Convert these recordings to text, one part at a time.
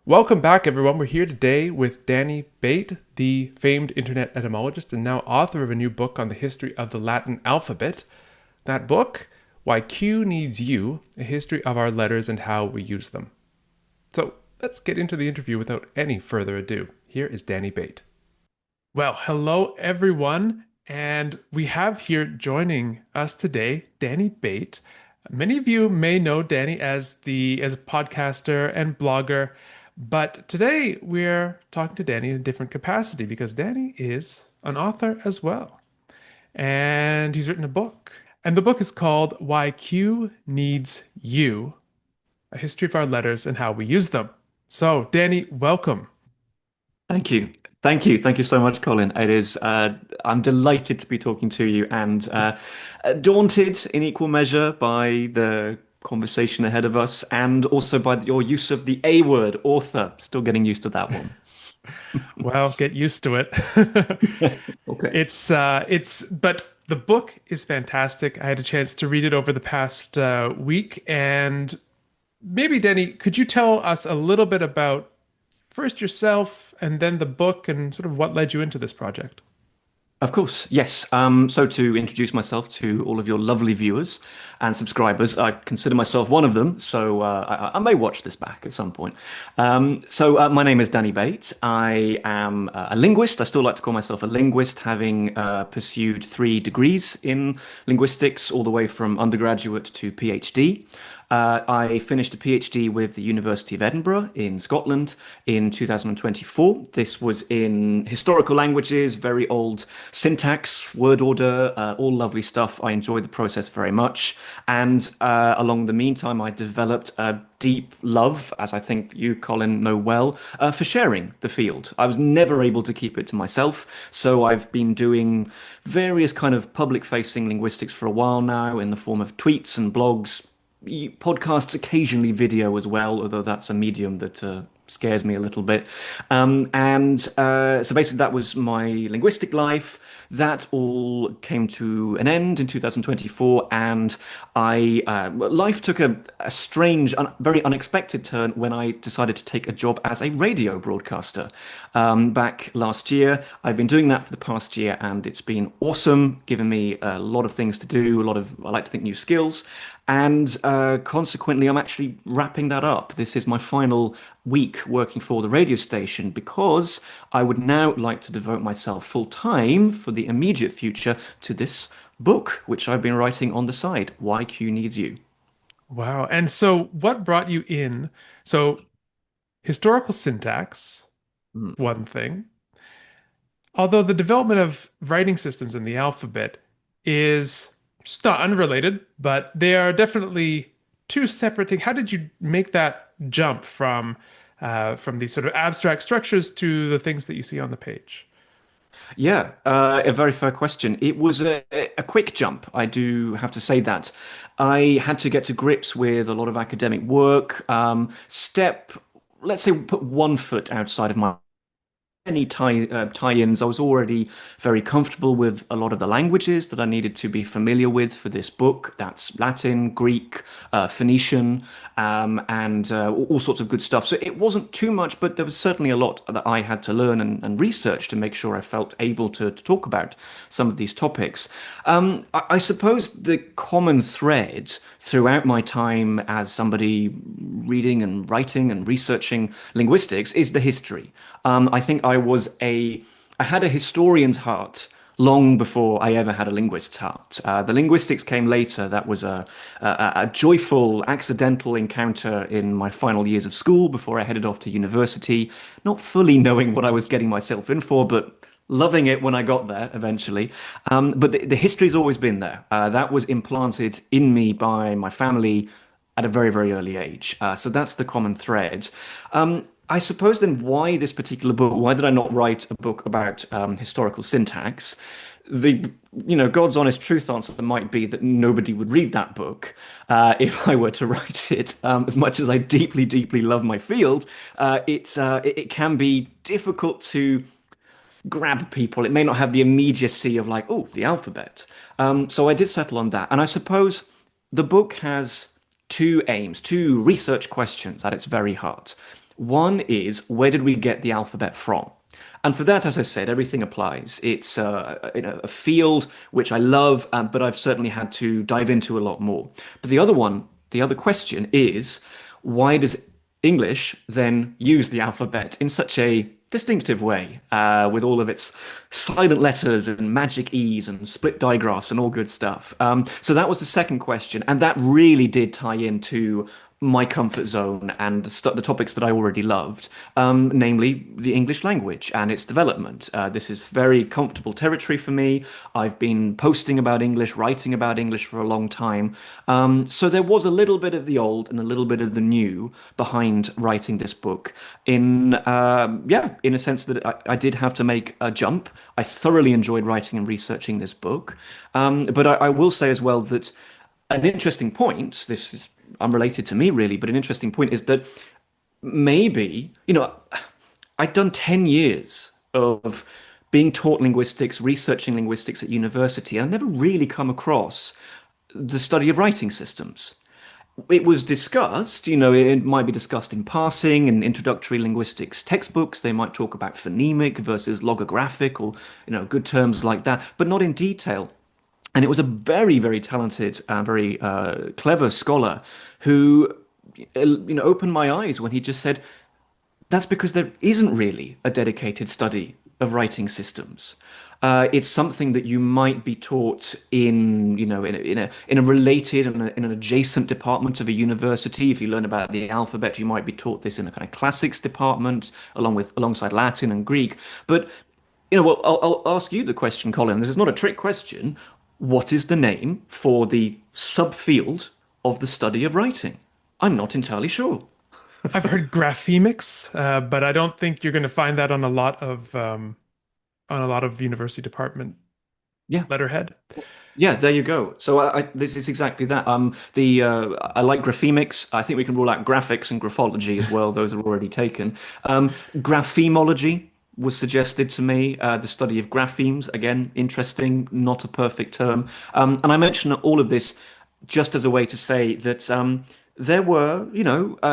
Welcome back, everyone. We're here today with Danny Bate, the famed internet etymologist and now author of a new book on the history of the Latin alphabet. That book, Why Q Needs You, a history of our letters and how we use them. So let's get into the interview without any further ado. Here is Danny Bate. Well, hello, everyone. And we have here joining us today Danny Bate. Many of you may know Danny as a podcaster and blogger, but today we're talking to Danny in a different capacity because Danny is an author as well. And he's written a book. And the book is called Why Q Needs You, a history of our letters and how we use them. So, Danny, welcome. Thank you. Thank you. Thank you so much, Colin. I'm delighted to be talking to you and daunted in equal measure by the conversation ahead of us and also by your use of the A word, author. Still getting used to that one. Well, get used to it. Okay. But the book is fantastic. I had a chance to read it over the past week, and maybe Denny, could you tell us a little bit about first yourself and then the book and sort of what led you into this project? Of course, yes. So to introduce myself to all of your lovely viewers and subscribers, I consider myself one of them. So I may watch this back at some point. My name is Danny Bate. I am a linguist. I still like to call myself a linguist, having pursued 3 degrees in linguistics, all the way from undergraduate to PhD. I finished a PhD with the University of Edinburgh in Scotland in 2024. This was in historical languages, very old syntax, word order, all lovely stuff. I enjoyed the process very much. And along the meantime, I developed a deep love, as I think you, Colin, know well, for sharing the field. I was never able to keep it to myself, so I've been doing various kind of public-facing linguistics for a while now in the form of tweets and blogs, podcasts, occasionally video as well, although that's a medium that scares me a little bit. So basically, that was my linguistic life. That all came to an end in 2024, and life took a strange, very unexpected turn when I decided to take a job as a radio broadcaster. Back last year, I've been doing that for the past year, and it's been awesome, giving me a lot of things to do, I like to think, new skills. And consequently, I'm actually wrapping that up. This is my final week working for the radio station because I would now like to devote myself full time for the immediate future to this book, which I've been writing on the side, Why Q Needs You. Wow. And so what brought you in? So historical syntax, Mm. one thing. Although the development of writing systems in the alphabet is just not unrelated, but they are definitely two separate things. How did you make that jump from these sort of abstract structures to the things that you see on the page? Yeah, a very fair question. It was a quick jump, I do have to say that. I had to get to grips with a lot of academic work, let's say, put one foot outside of my any tie-ins. I was already very comfortable with a lot of the languages that I needed to be familiar with for this book. That's Latin, Greek, Phoenician, and all sorts of good stuff. So it wasn't too much, but there was certainly a lot that I had to learn and research to make sure I felt able to talk about some of these topics. I suppose the common thread throughout my time as somebody reading and writing and researching linguistics is the history. I think I had a historian's heart long before I ever had a linguist's heart. The linguistics came later. That was a joyful, accidental encounter in my final years of school before I headed off to university, not fully knowing what I was getting myself in for, but loving it when I got there eventually. But the history's always been there. That was implanted in me by my family at a very, very early age. So that's the common thread. I suppose then why this particular book? Why did I not write a book about historical syntax? The God's honest truth answer might be that nobody would read that book if I were to write it. As much as I deeply, deeply love my field, it can be difficult to grab people. It may not have the immediacy of like, oh, the alphabet. So I did settle on that, and I suppose the book has two aims, two research questions at its very heart. One is, where did we get the alphabet from? And for that, as I said, everything applies. It's a field which I love, but I've certainly had to dive into a lot more. But the other question is, why does English then use the alphabet in such a distinctive way, with all of its silent letters and magic E's and split digraphs and all good stuff? So that was the second question, and that really did tie into my comfort zone and the topics that I already loved, namely the English language and its development. This is very comfortable territory for me. I've been posting about English, writing about English for a long time. So there was a little bit of the old and a little bit of the new behind writing this book. In a sense that I did have to make a jump. I thoroughly enjoyed writing and researching this book. But I will say as well that an interesting point, this is unrelated to me really, but an interesting point is that maybe, I'd done 10 years of being taught linguistics, researching linguistics at university, and I've never really come across the study of writing systems. It was discussed, it might be discussed in passing in introductory linguistics textbooks. They might talk about phonemic versus logographic or, good terms like that, but not in detail. And it was a very, very talented and very clever scholar who, opened my eyes when he just said, that's because there isn't really a dedicated study of writing systems. It's something that you might be taught in a related and in an adjacent department of a university. If you learn about the alphabet, you might be taught this in a kind of classics department, alongside Latin and Greek. But well, I'll ask you the question, Colin. This is not a trick question. What is the name for the subfield of the study of writing? I'm not entirely sure. I've heard graphemics, but I don't think you're going to find that on a lot of university department Yeah, letterhead. yeah, there you go. So this is exactly that. I like graphemics. I think we can rule out graphics and graphology as well. Those are already taken. Graphemology was suggested to me, the study of graphemes. Again, interesting, not a perfect term. And I mention all of this just as a way to say that there were,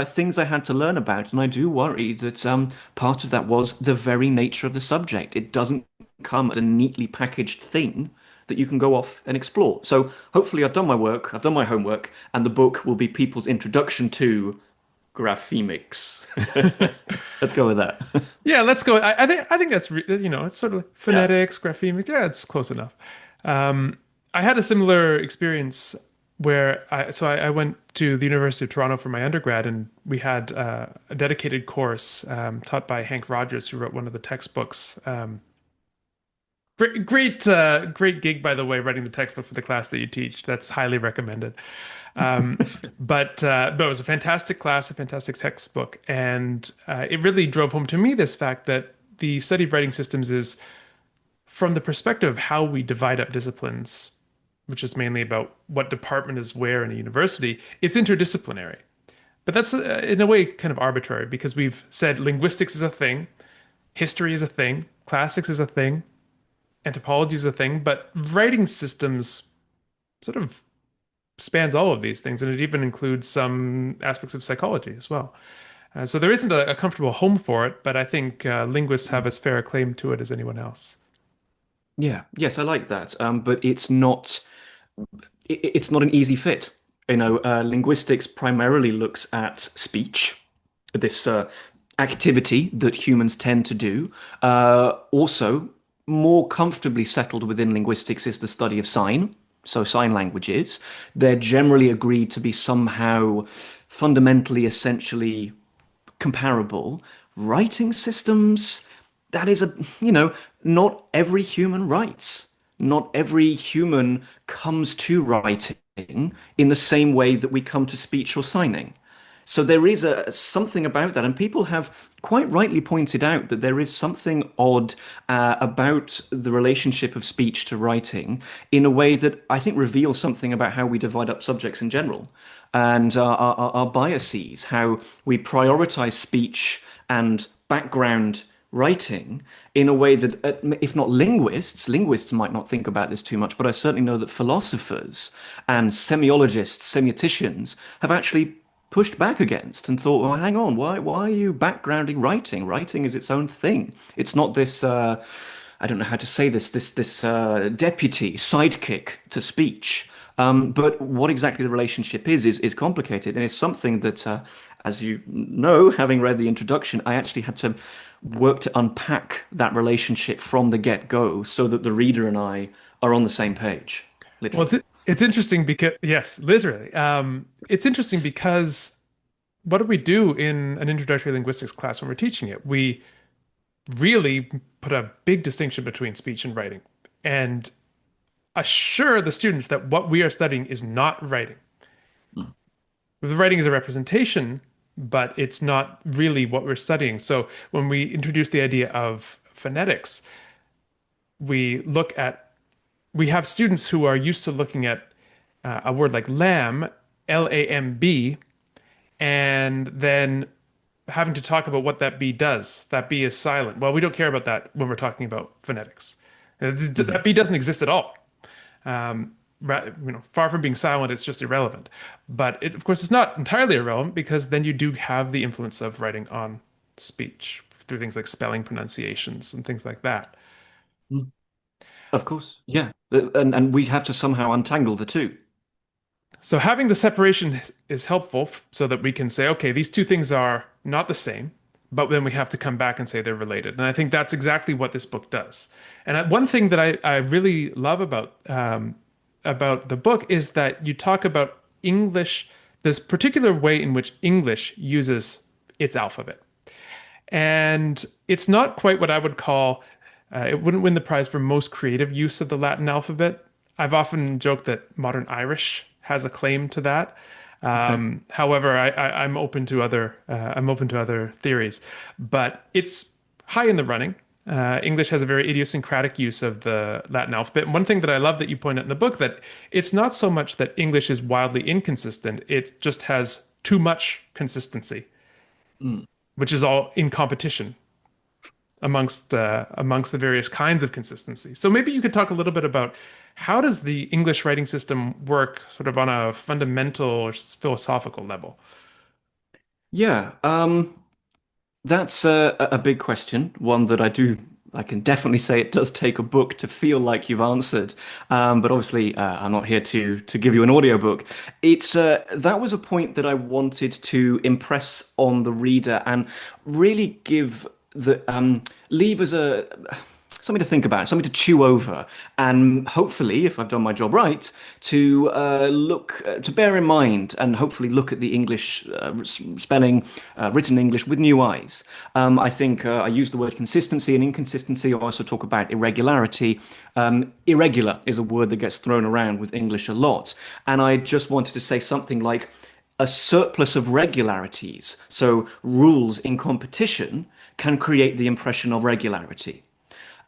things I had to learn about. And I do worry that part of that was the very nature of the subject. It doesn't come as a neatly packaged thing that you can go off and explore. So hopefully I've done my work, I've done my homework, and the book will be people's introduction to graphemics. Let's go with that. Yeah, let's go. I think that's it's sort of Yeah. phonetics, graphemics. Yeah, it's close enough. I had a similar experience where I went to the University of Toronto for my undergrad, and we had a dedicated course taught by Hank Rogers, who wrote one of the textbooks. Great gig, by the way, writing the textbook for the class that you teach. That's highly recommended. Um, but it was a fantastic class, a fantastic textbook, and it really drove home to me this fact that the study of writing systems is from the perspective of how we divide up disciplines, which is mainly about what department is where in a university. It's interdisciplinary, but that's in a way kind of arbitrary because we've said linguistics is a thing, history is a thing, classics is a thing, anthropology is a thing, but writing systems sort of spans all of these things, and it even includes some aspects of psychology as well. So there isn't a comfortable home for it, but I think linguists have as fair a claim to it as anyone else. Yeah, yes, I like that. But it's not an easy fit. Linguistics primarily looks at speech, this activity that humans tend to do. Also, more comfortably settled within linguistics is the study of sign. So sign languages. They're generally agreed to be somehow fundamentally, essentially comparable. Writing systems, that is not every human writes. Not every human comes to writing in the same way that we come to speech or signing. So there is something about that, and people have quite rightly pointed out that there is something odd about the relationship of speech to writing in a way that I think reveals something about how we divide up subjects in general and our biases, how we prioritize speech and background writing in a way that, if not linguists might not think about this too much, but I certainly know that philosophers and semiologists, semioticians have actually pushed back against and thought, well, hang on, why are you backgrounding writing? Writing is its own thing. It's not this I don't know how to say this deputy sidekick to speech. But what exactly the relationship is complicated, and it's something that, as you know, having read the introduction, I actually had to work to unpack that relationship from the get-go so that the reader and I are on the same page, Well, literally. it's interesting because yes, literally. It's interesting because what do we do in an introductory linguistics class when we're teaching it? We really put a big distinction between speech and writing and assure the students that what we are studying is not writing. Mm. The writing is a representation, but it's not really what we're studying. So when we introduce the idea of phonetics, we look at, we have students who are used to looking at a word like lamb, Lamb, and then having to talk about what that B does. That B is silent. Well, we don't care about that when we're talking about phonetics. Mhm. That B doesn't exist at all. Um, far from being silent, it's just irrelevant. But of course, it's not entirely irrelevant because then you do have the influence of writing on speech through things like spelling pronunciations and things like that. Mm. Of course, yeah. And we'd have to somehow untangle the two. So having the separation is helpful so that we can say, okay, these two things are not the same, but then we have to come back and say they're related. And I think that's exactly what this book does. And one thing that I really love about the book is that you talk about English, this particular way in which English uses its alphabet. And it's not quite what I would call, it wouldn't win the prize for most creative use of the Latin alphabet. I've often joked that modern Irish has a claim to that. Okay. However, I'm open to other theories, but it's high in the running. English has a very idiosyncratic use of the Latin alphabet. And one thing that I love that you point out in the book that it's not so much that English is wildly inconsistent; it just has too much consistency, Mm. which is all in competition amongst the various kinds of consistency. So maybe you could talk a little bit about how does the English writing system work sort of on a fundamental or philosophical level? Yeah. That's a big question, one that I can definitely say it does take a book to feel like you've answered. But obviously, I'm not here to give you an audiobook. That was a point that I wanted to impress on the reader and really give leave as a something to think about, something to chew over, and hopefully, if I've done my job right, to to bear in mind and hopefully look at the English spelling, written English with new eyes. I think I use the word consistency and inconsistency. I also talk about irregularity. Irregular is a word that gets thrown around with English a lot, and I just wanted to say something like a surplus of regularities, so rules in competition, can create the impression of regularity.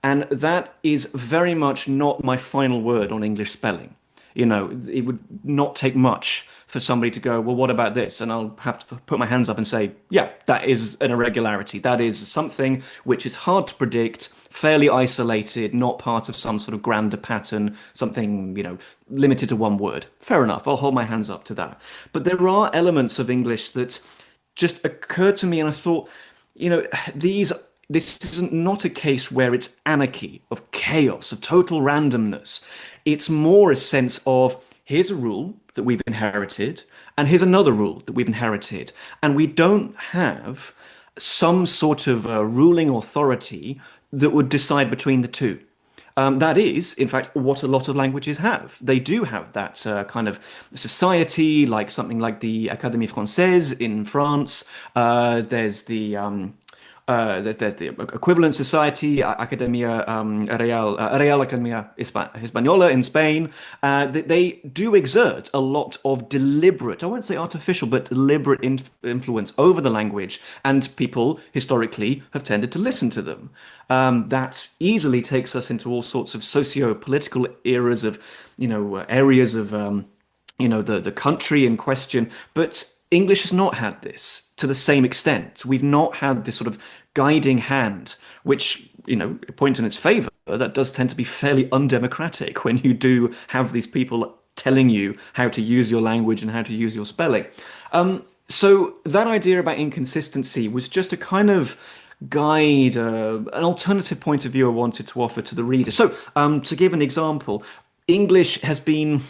And that is very much not my final word on English spelling. You know, it would not take much for somebody to go, well, what about this? And I'll have to put my hands up and say, yeah, that is an irregularity. That is something which is hard to predict, fairly isolated, not part of some sort of grander pattern, something, limited to one word. Fair enough. I'll hold my hands up to that. But there are elements of English that just occurred to me, and I thought, you know, these this is not a case where it's anarchy, of chaos, of total randomness. It's more a sense of here's a rule that we've inherited, and here's another rule that we've inherited. And we don't have some sort of ruling authority that would decide between the two. That is, in fact, what a lot of languages have. They do have that kind of society, like something like the Académie Française in France. There's the equivalent society, Academia Real Academia Española in Spain. They do exert a lot of deliberate, I won't say artificial, but deliberate influence over the language, and people historically have tended to listen to them. That easily takes us into all sorts of socio-political eras of, areas of, the country in question. But English has not had this to the same extent. We've not had this sort of guiding hand, which, point in its favor, that does tend to be fairly undemocratic when you do have these people telling you how to use your language and how to use your spelling. So that idea about inconsistency was just a kind of guide, an alternative point of view I wanted to offer to the reader. So, to give an example, English has been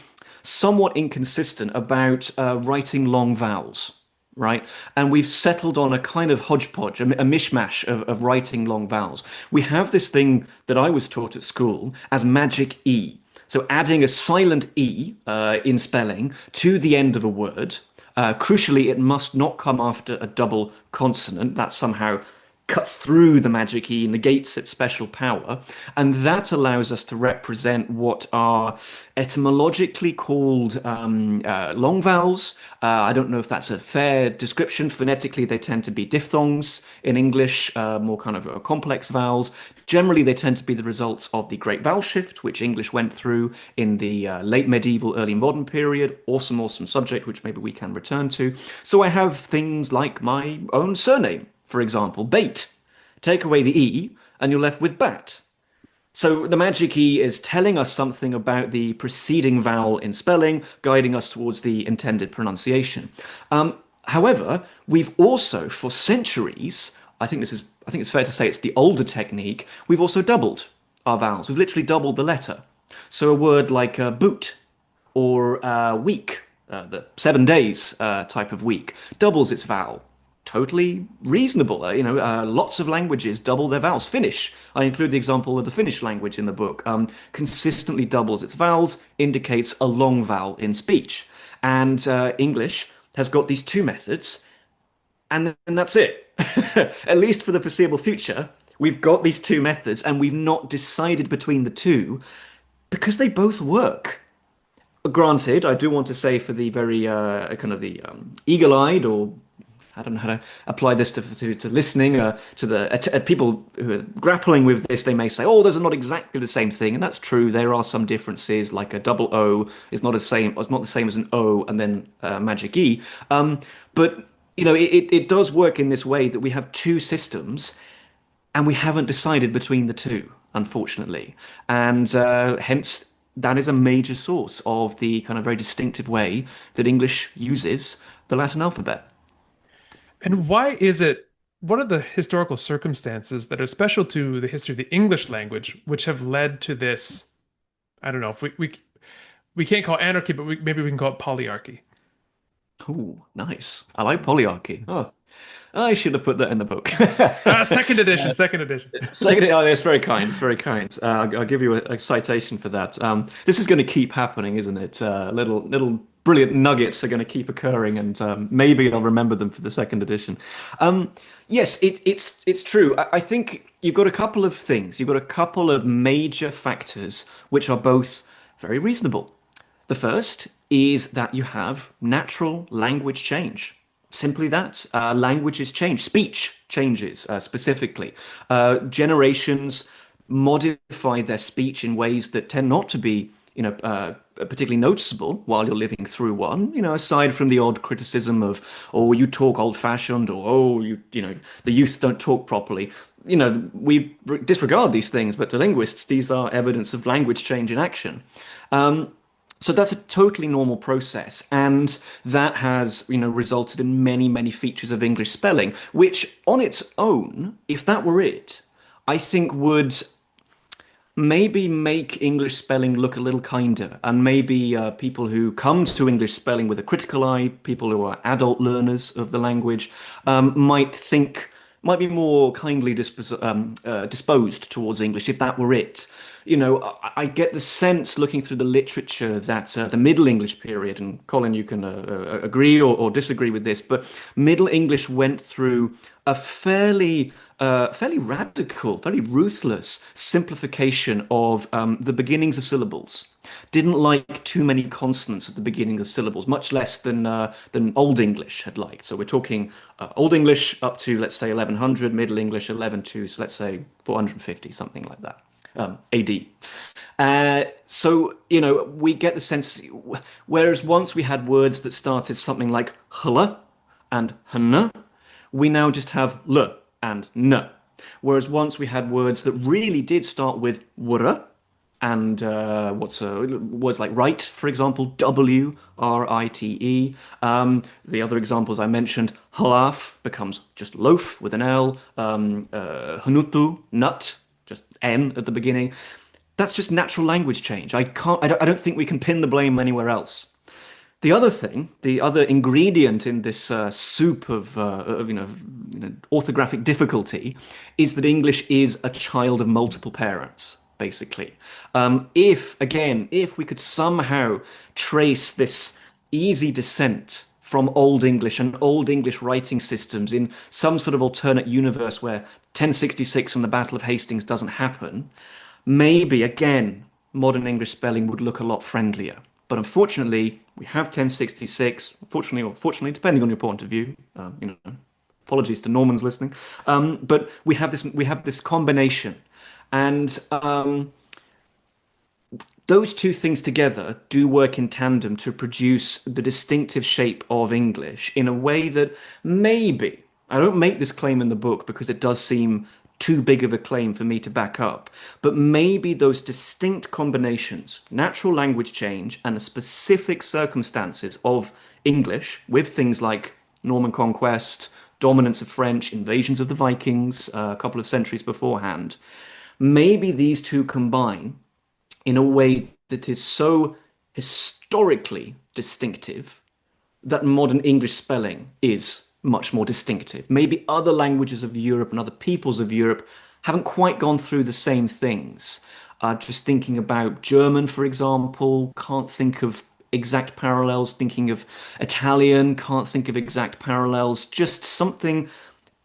somewhat inconsistent about writing long vowels, right? And we've settled on a kind of hodgepodge, a mishmash of writing long vowels. We have this thing that I was taught at school as magic E. So adding a silent E in spelling to the end of a word. Crucially, it must not come after a double consonant. That somehow cuts through the magic E, negates its special power, and that allows us to represent what are etymologically called long vowels. I don't know if that's a fair description. Phonetically, they tend to be diphthongs in English, more kind of complex vowels. Generally, they tend to be the results of the Great Vowel Shift, which English went through in the late medieval, early modern period. Awesome, awesome subject, which maybe we can return to. So I have things like my own surname, for example, Bate. Take away the E, and you're left with Bat. So the magic E is telling us something about the preceding vowel in spelling, guiding us towards the intended pronunciation. However, we've also, for centuries, I think it's fair to say it's the older technique, we've also doubled our vowels. We've literally doubled the letter. So a word like boot or week, the 7 days type of week, doubles its vowel. Totally reasonable. Lots of languages double their vowels. Finnish, I include the example of the Finnish language in the book, consistently doubles its vowels, indicates a long vowel in speech. And English has got these two methods, and that's it. At least for the foreseeable future, we've got these two methods, and we've not decided between the two because they both work. Granted, I do want to say for the very kind of the eagle-eyed, or I don't know how to apply this to listening, to the people who are grappling with this, they may say, "Oh, those are not exactly the same thing," and that's true. There are some differences, like a double O is not the same as an O and then magic E. But it does work in this way that we have two systems, and we haven't decided between the two, unfortunately, and hence that is a major source of the kind of very distinctive way that English uses the Latin alphabet. And why is it, what are the historical circumstances that are special to the history of the English language, which have led to this? I don't know if we can't call it anarchy, but maybe we can call it polyarchy. Oh, nice. I like polyarchy. Oh, I should have put that in the book. Second edition, second edition. Second, oh, it's very kind. It's very kind. I'll give you a citation for that. This is going to keep happening, isn't it? Little brilliant nuggets are going to keep occurring, and maybe I'll remember them for the second edition. Yes, it's true. I think you've got a couple of things. You've got a couple of major factors which are both very reasonable. The first is that you have natural language change. Simply that. Languages change. Speech changes specifically. Generations modify their speech in ways that tend not to be, particularly noticeable while you're living through one. Aside from the odd criticism of, oh, you talk old-fashioned, or oh, the youth don't talk properly. We disregard these things, but to linguists, these are evidence of language change in action. So that's a totally normal process, and that has, resulted in many, many features of English spelling, which on its own, if that were it, I think would maybe make English spelling look a little kinder, and maybe people who come to English spelling with a critical eye, people who are adult learners of the language, might be more kindly disposed towards English if that were it. I get the sense looking through the literature that the Middle English period, and Colin, you can agree or disagree with this, but Middle English went through a fairly radical, very ruthless simplification of the beginnings of syllables. Didn't like too many consonants at the beginning of syllables, much less than Old English had liked. So we're talking Old English up to, let's say, 1100, Middle English 11 to, so let's say 450, something like that. AD. We get the sense, whereas once we had words that started something like hl and hn, we now just have l and n. Whereas once we had words that really did start with wr and what's words like right, for example, Write. The other examples I mentioned, halaf becomes just loaf with an L, hanutu, nut, just N at the beginning. That's just natural language change. I don't think we can pin the blame anywhere else. The other thing, the other ingredient in this soup of orthographic difficulty is that English is a child of multiple parents, basically. If we could somehow trace this easy descent from Old English and Old English writing systems in some sort of alternate universe where 1066 and the Battle of Hastings doesn't happen, maybe again modern English spelling would look a lot friendlier. But unfortunately, we have 1066. Fortunately or fortunately, depending on your point of view, apologies to Normans listening. But we have this combination, and those two things together do work in tandem to produce the distinctive shape of English in a way that maybe, I don't make this claim in the book because it does seem too big of a claim for me to back up, but maybe those distinct combinations, natural language change and the specific circumstances of English with things like Norman conquest, dominance of French, invasions of the Vikings a couple of centuries beforehand, maybe these two combine in a way that is so historically distinctive that modern English spelling is much more distinctive. Maybe other languages of Europe and other peoples of Europe haven't quite gone through the same things. Just thinking about German, for example, can't think of exact parallels. Thinking of Italian, can't think of exact parallels. Just something.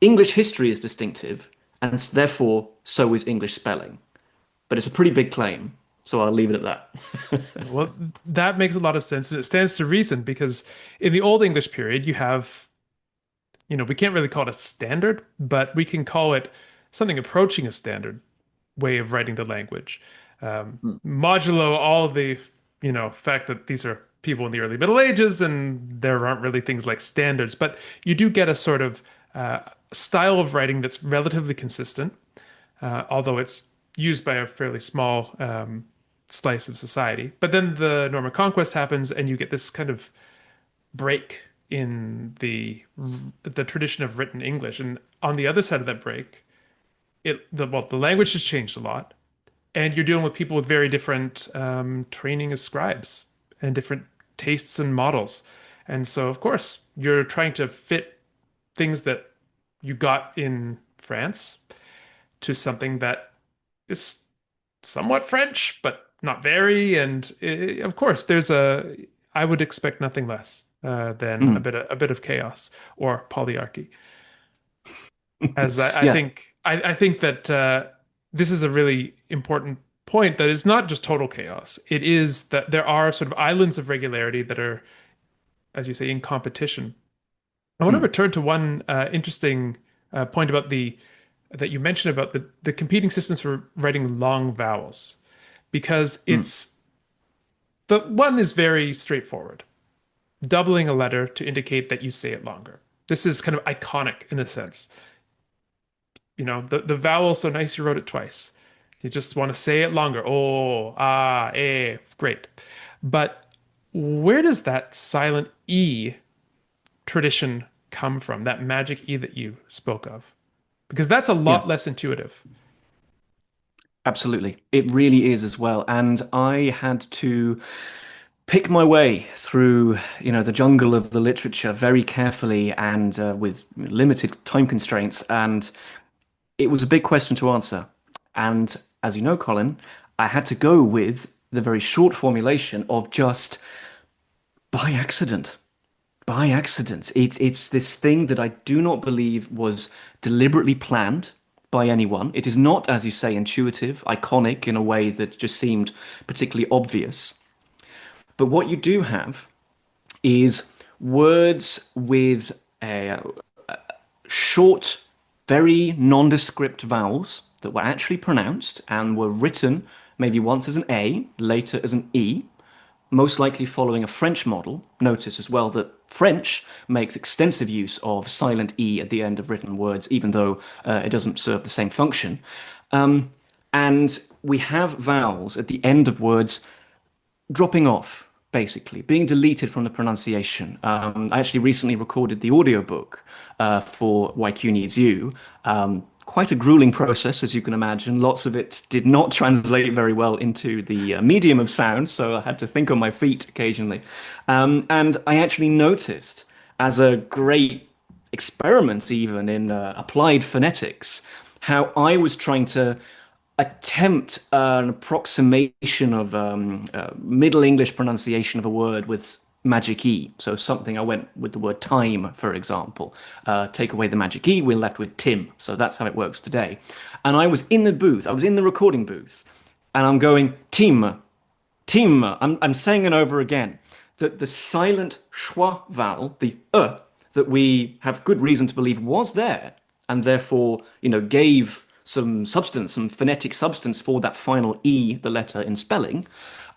English history is distinctive, and therefore so is English spelling. But it's a pretty big claim, so I'll leave it at that. Well, that makes a lot of sense, and it stands to reason because in the Old English period, you have, we can't really call it a standard, but we can call it something approaching a standard way of writing the language. Modulo all the, fact that these are people in the early Middle Ages and there aren't really things like standards, but you do get a sort of style of writing that's relatively consistent, although it's used by a fairly small slice of society. But then the Norman Conquest happens, and you get this kind of break in the tradition of written English. And on the other side of that break, the language has changed a lot, and you're dealing with people with very different training as scribes and different tastes and models. And so, of course, you're trying to fit things that you got in France to something that is somewhat French, but not very. And of course, I would expect nothing less than a Mm. bit of chaos or polyarchy. As I Yeah. think, I think that this is a really important point that is not just total chaos. It is that there are sort of islands of regularity that are, as you say, in competition. I want to Mm. return to one interesting point about that you mentioned about the competing systems for writing long vowels, because Mm. the one is very straightforward, doubling a letter to indicate that you say it longer. This is kind of iconic in a sense. The vowel so nice you wrote it twice. You just want to say it longer. Oh, ah, eh, great. But where does that silent E tradition come from? That magic E that you spoke of? Because that's a Yeah. lot less intuitive. Absolutely. It really is as well. And I had to pick my way through, the jungle of the literature very carefully and with limited time constraints. And it was a big question to answer. And as you know, Colin, I had to go with the very short formulation of just by accident. By accident. It's this thing that I do not believe was deliberately planned by anyone. It is not, as you say, intuitive, iconic in a way that just seemed particularly obvious. But what you do have is words with short, very nondescript vowels that were actually pronounced and were written maybe once as an A, later as an E, most likely following a French model. Notice as well that French makes extensive use of silent E at the end of written words, even though it doesn't serve the same function. And we have vowels at the end of words dropping off, basically, being deleted from the pronunciation. I actually recently recorded the audiobook for Why Q Needs You. Quite a grueling process, as you can imagine. Lots of it did not translate very well into the medium of sound, so I had to think on my feet occasionally. And I actually noticed, as a great experiment, even in applied phonetics, how I was trying to attempt an approximation of Middle English pronunciation of a word with magic E. So something I went with the word time, for example. Take away the magic E, we're left with Tim. So that's how it works today. And I was in the booth, I was in the recording booth, and I'm going, Tim, Tim. I'm saying it over again. The silent schwa vowel, the that we have good reason to believe was there, and therefore, gave some substance, some phonetic substance for that final E, the letter in spelling,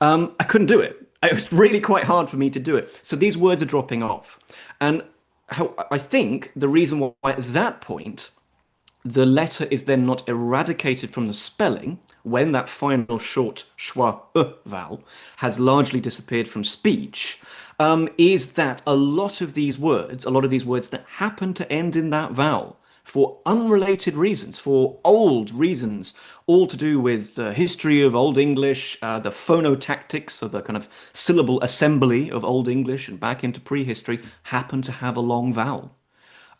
I couldn't do it. It was really quite hard for me to do it. So these words are dropping off. And how I think the reason why at that point the letter is then not eradicated from the spelling when that final short schwa vowel has largely disappeared from speech, is that a lot of these words that happen to end in that vowel for unrelated reasons, for old reasons, all to do with the history of Old English, the phonotactics, so the kind of syllable assembly of Old English and back into prehistory, happen to have a long vowel.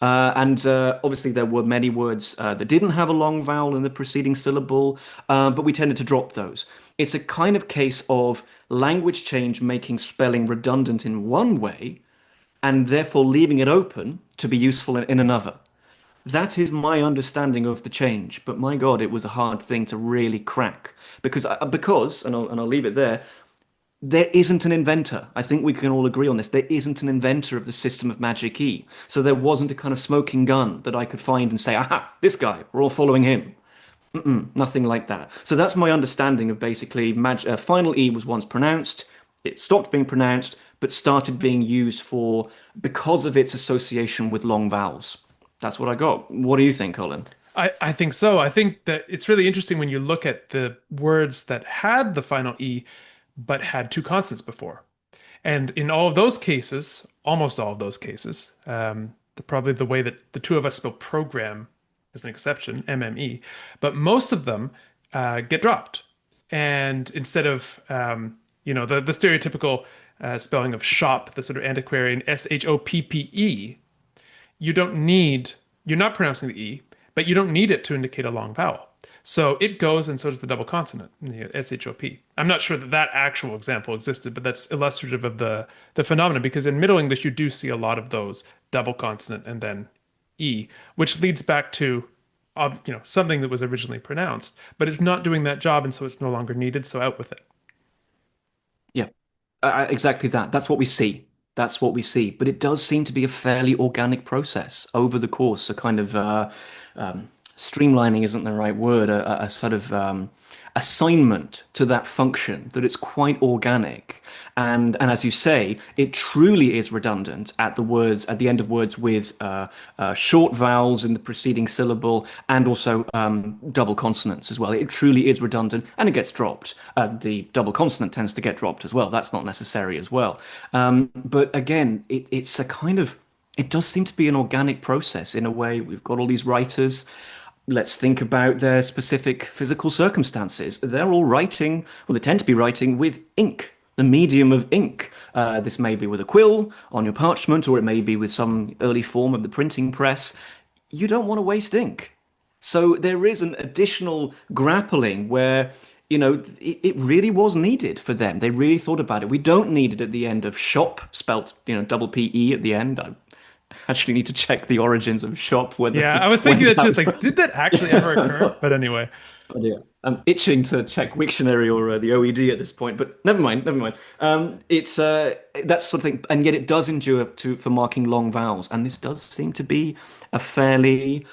And obviously, there were many words that didn't have a long vowel in the preceding syllable, but we tended to drop those. It's a kind of case of language change making spelling redundant in one way and therefore leaving it open to be useful in another. That is my understanding of the change, but my God, it was a hard thing to really crack because, and I'll leave it there. There isn't an inventor. I think we can all agree on this. There isn't an inventor of the system of Magic E. So there wasn't a kind of smoking gun that I could find and say, aha, this guy, we're all following him. Nothing like that. So that's my understanding of basically final E was once pronounced, it stopped being pronounced, but started being used for because of its association with long vowels. That's what I got. What do you think, Colin? I think so. I think that it's really interesting when you look at the words that had the final E but had two consonants before. And in all of those cases, almost all of those cases, probably the way that the two of us spell program is an exception, MME, but most of them get dropped. And instead of, the stereotypical spelling of shop, the sort of antiquarian SHOPPE, you're not pronouncing the E, but you don't need it to indicate a long vowel. So it goes, and so does the double consonant, SHOP. I'm not sure that that actual example existed, but that's illustrative of the phenomenon, because in Middle English, you do see a lot of those double consonant and then E, which leads back to something that was originally pronounced, but it's not doing that job, and so it's no longer needed, so out with it. Yeah, exactly that. That's what we see. That's what we see. But it does seem to be a fairly organic process over the course, a kind of streamlining isn't the right word, a sort of assignment to that function, that it's quite organic. And as you say, it truly is redundant at the end of words with short vowels in the preceding syllable and also double consonants as well. It truly is redundant and it gets dropped. The double consonant tends to get dropped as well. That's not necessary as well. But again, it's a kind of, it does seem to be an organic process in a way. We've got all these writers. Let's think about their specific physical circumstances. They're all writing, well, they tend to be writing with ink, the medium of ink. This may be with a quill on your parchment, or it may be with some early form of the printing press. You don't want to waste ink. So there is an additional grappling where, it really was needed for them. They really thought about it. We don't need it at the end of shop, spelt, double PE at the end. I actually need to check the origins of shop. Yeah, I was thinking that just like, did that actually ever occur? But anyway. Oh dear. I'm itching to check Wiktionary or the OED at this point, but never mind, never mind. It's That's sort of thing, and yet it does endure for marking long vowels, and this does seem to be a fairly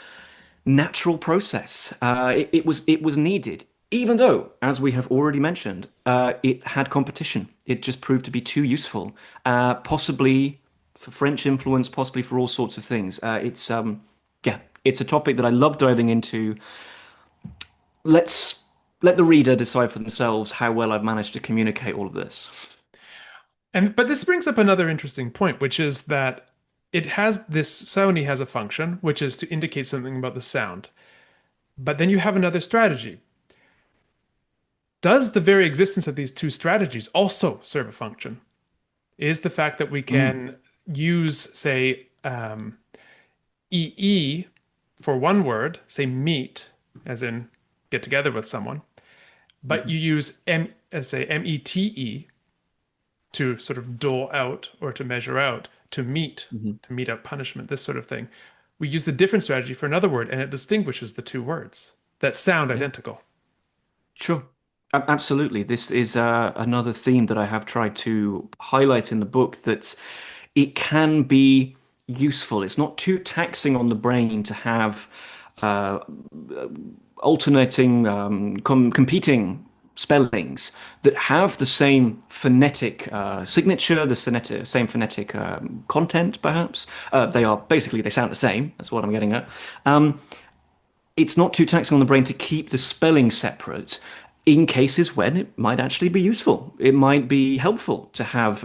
natural process. It was needed, even though, as we have already mentioned, it had competition. It just proved to be too useful, possibly for French influence, possibly for all sorts of things. It's a topic that I love diving into. Let's let the reader decide for themselves how well I've managed to communicate all of this. And but this brings up another interesting point, which is that it has this sound has a function, which is to indicate something about the sound. But then you have another strategy. Does the very existence of these two strategies also serve a function? Is the fact that we Mm, can use, say, EE for one word, say meet, as in get together with someone, but mhm, you use M as say METE to sort of dole out or to measure out, mhm. to mete out punishment, this sort of thing. We use the different strategy for another word and it distinguishes the two words that sound Yeah, identical. sure. Absolutely. This is another theme that I have tried to highlight in the book that it can be useful. It's not too taxing on the brain to have uh, alternating, competing spellings that have the same phonetic signature, the same phonetic content, perhaps. They sound the same. That's what I'm getting at. It's not too taxing on the brain to keep the spelling separate in cases when it might actually be useful. It might be helpful to have,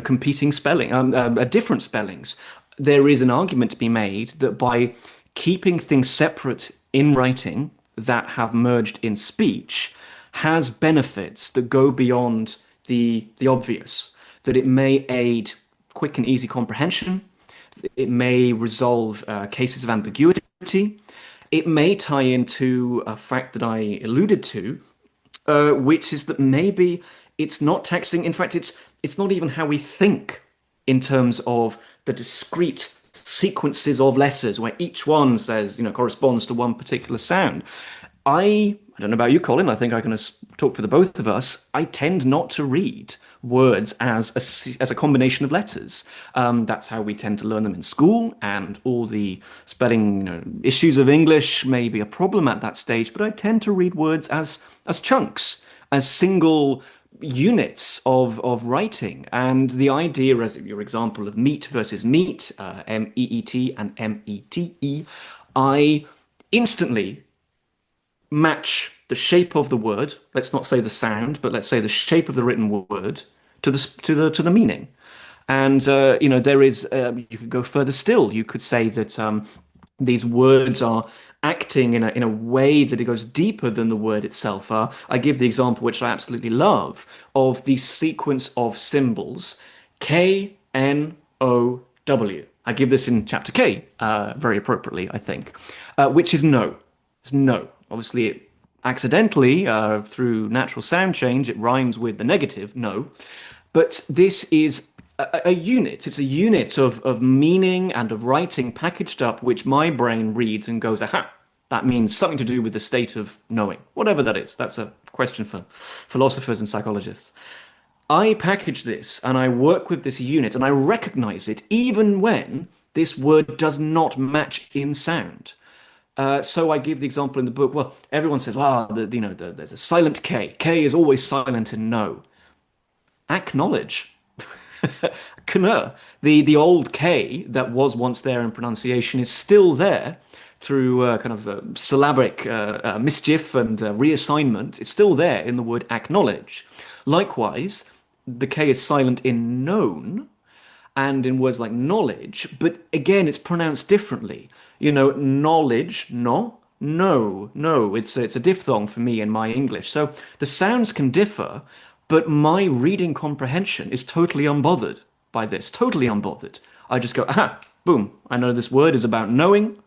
competing different spellings. There is an argument to be made that by keeping things separate in writing that have merged in speech has benefits that go beyond the obvious. That it may aid quick and easy comprehension. It may resolve cases of ambiguity. It may tie into a fact that I alluded to, which is that maybe it's not taxing. In fact, it's not even how we think in terms of the discrete sequences of letters where each one says, corresponds to one particular sound. I don't know about you, Colin. I think I can talk for the both of us. I tend not to read words as a combination of letters. That's how we tend to learn them in school, and all the spelling, issues of English may be a problem at that stage. But I tend to read words as chunks, as single units of writing. And the idea, as your example of meat versus meat, MEET and METE, I instantly match the shape of the word. Let's not say the sound, but let's say the shape of the written word to the meaning. And there is you could go further still. You could say that these words are acting in a way that it goes deeper than the word itself. I give the example, which I absolutely love, of the sequence of symbols KNOW. I give this in chapter K very appropriately, I think, which is no. It's no. Obviously, it accidentally, through natural sound change, it rhymes with the negative no. But this is a unit. It's a unit of meaning and of writing packaged up, which my brain reads and goes, aha, that means something to do with the state of knowing. Whatever that is. That's a question for philosophers and psychologists. I package this and I work with this unit and I recognize it even when this word does not match in sound. So I give the example in the book. Well, everyone says, "Wow, there's a silent K. K is always silent in no." Acknowledge, Kner, the old K that was once there in pronunciation is still there through kind of syllabic mischief and reassignment. It's still there in the word acknowledge. Likewise, the K is silent in known and in words like knowledge, but again, it's pronounced differently. Knowledge, no, no, no. It's a diphthong for me in my English. So the sounds can differ, but my reading comprehension is totally unbothered by this. Totally unbothered. I just go, aha, boom. I know this word is about knowing.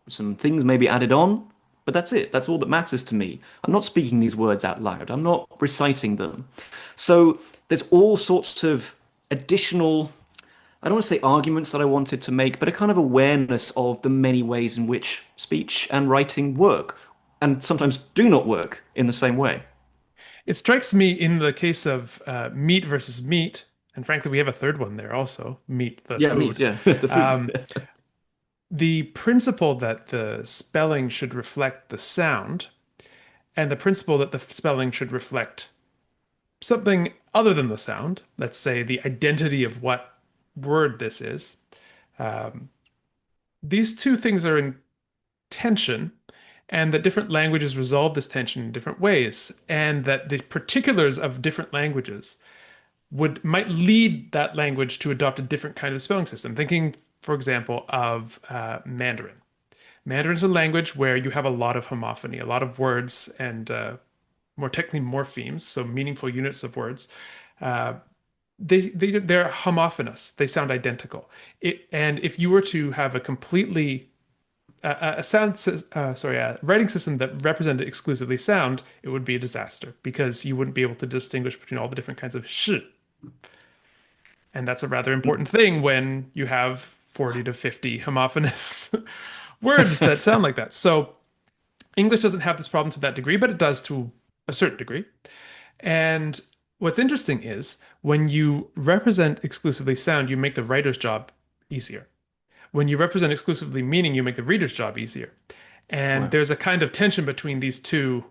Some things may be added on, but that's it. That's all that matters to me. I'm not speaking these words out loud. I'm not reciting them. So there's all sorts of additional, I don't want to say arguments that I wanted to make, but a kind of awareness of the many ways in which speech and writing work, and sometimes do not work in the same way. It strikes me in the case of meat versus meat, and frankly, we have a third one there also, meat, the Yeah, meat, food. yeah, the food. Um, the principle that the spelling should reflect the sound, and the principle that the spelling should reflect something other than the sound, let's say the identity of what word this is, um, these two things are in tension. and that different languages resolve this tension in different ways, and that the particulars of different languages would might lead that language to adopt a different kind of spelling system. Thinking, for example, of Mandarin. Mandarin is a language where you have a lot of homophony, a lot of words and more technically morphemes, so meaningful units of words. Uh, they're homophonous. They sound identical. And if you were to have a completely a writing system that represented exclusively sound, it would be a disaster because you wouldn't be able to distinguish between all the different kinds of sh. And that's a rather important thing when you have 40 to 50 homophonous words that sound like that. So English doesn't have this problem to that degree, but it does to a certain degree. And what's interesting is when you represent exclusively sound, you make the writer's job easier. When you represent exclusively meaning, you make the reader's job easier. And Wow. there's a kind of tension between these two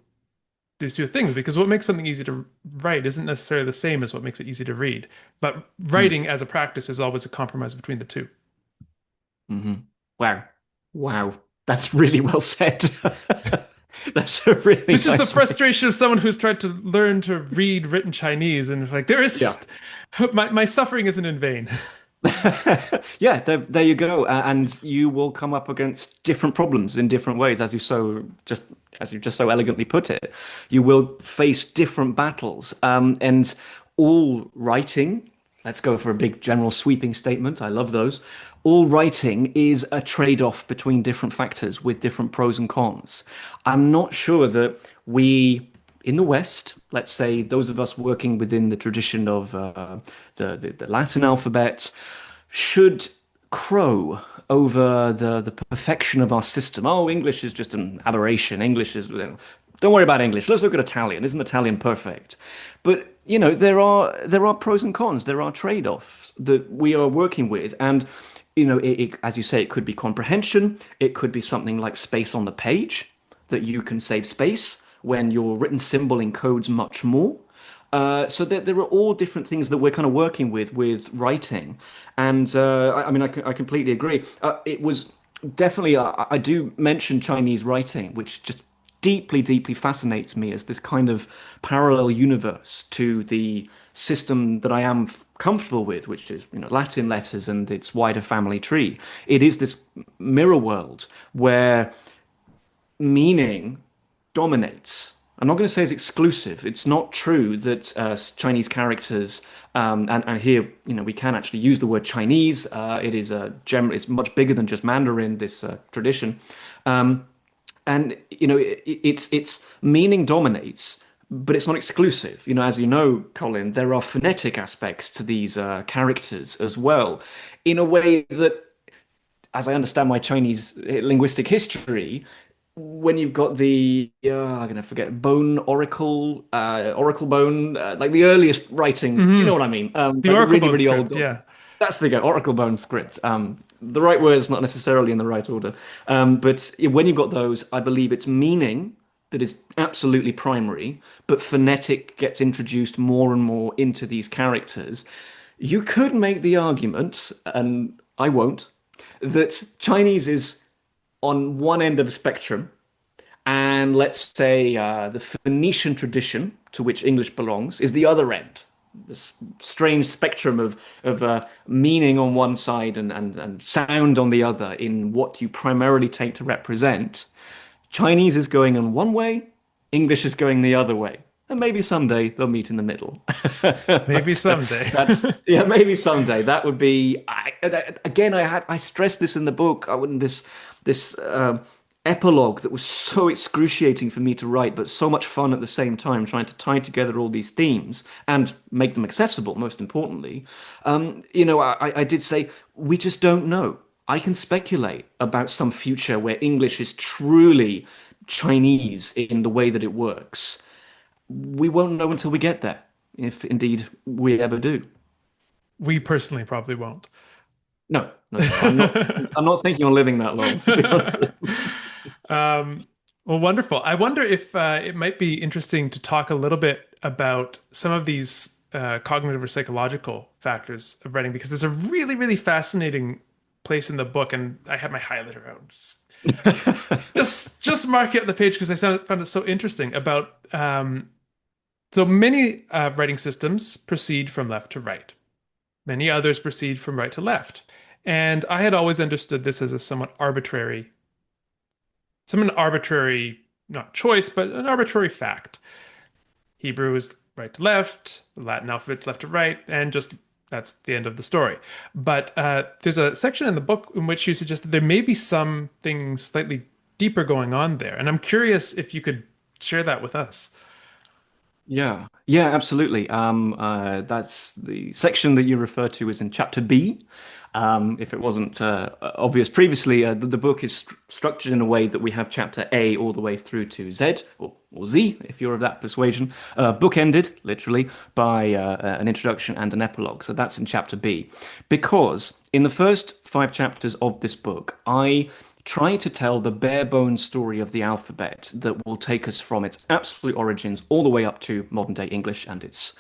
things because what makes something easy to write isn't necessarily the same as what makes it easy to read. But Mm. writing as a practice is always a compromise between the two. Hmm. Wow. Wow. That's really well said. That's a really This is the nice way. frustration of someone who's tried to learn to read written Chinese, and like there Yeah. is my suffering isn't in vain. Yeah, there you go. And you will come up against different problems in different ways, as you just so elegantly put it. You will face different battles. And all writing, let's go for a big general sweeping statement. I love those. All writing is a trade-off between different factors with different pros and cons. I'm not sure that we in the West, let's say those of us working within the tradition of the Latin alphabet, should crow over the perfection of our system. Oh, English is just an aberration. English is, don't worry about English. Let's look at Italian. Isn't Italian perfect? But there are pros and cons. There are trade-offs that we are working with, and as you say, it could be comprehension. It could be something like space on the page that you can save space when your written symbol encodes much more. So there are all different things that we're kind of working with writing, and I mean I completely agree. It was definitely I do mention Chinese writing, which just deeply fascinates me as this kind of parallel universe to the system that I am comfortable with, which is Latin letters and its wider family tree. It is this mirror world where meaning dominates. I'm not going to say it's exclusive. It's not true that Chinese characters, and here we can actually use the word Chinese. It is it's much bigger than just Mandarin. This tradition, and its meaning dominates, but it's not exclusive. As you know, Colin, there are phonetic aspects to these characters as well, in a way that, as I understand my Chinese linguistic history, when you've got I'm gonna forget bone oracle bone, like the earliest writing, you know Hmm. what I mean, The like the Oracle really Bone really script, old. yeah. That's the go oracle bone script. The right words not necessarily in the right order, but when you've got those, I believe it's meaning that is absolutely primary, but phonetic gets introduced more and more into these characters. You could make the argument, and I won't, that Chinese is on one end of the spectrum, and let's say the Phoenician tradition to which English belongs is the other end. This strange spectrum of meaning on one side and sound on the other in what you primarily take to represent. Chinese is going in one way, English is going the other way. And maybe someday they'll meet in the middle. Maybe But someday. that's yeah, maybe someday that would be. Again, I stressed this in the book. I wouldn't this epilogue that was so excruciating for me to write, but so much fun at the same time, trying to tie together all these themes and make them accessible. Most importantly, I did say we just don't know. I can speculate about some future where English is truly Chinese in the way that it works. We won't know until we get there, if indeed we ever do. We personally probably won't. No, no, no. I'm not thinking on living that long. Um, well, wonderful. I wonder if it might be interesting to talk a little bit about some of these cognitive or psychological factors of writing, because there's a really fascinating place in the book, and I had my highlighter out. Just mark out the page because found it so interesting about so many writing systems proceed from left to right. Many others proceed from right to left. And I had always understood this as a somewhat arbitrary, not choice, but an arbitrary fact. Hebrew is right to left, the Latin alphabet's left to right, and just that's the end of the story. But there's a section in the book in which you suggest that there may be something slightly deeper going on there. And I'm curious if you could share that with us. Yeah, yeah, absolutely. That's the section that you refer to is in chapter B. If it wasn't obvious previously, the book is structured in a way that we have chapter A all the way through to Z or Z, if you're of that persuasion, bookended literally by an introduction and an epilogue. So that's in chapter B, because in the first 5 chapters of this book, I try to tell the bare bones story of the alphabet that will take us from its absolute origins all the way up to modern day English and its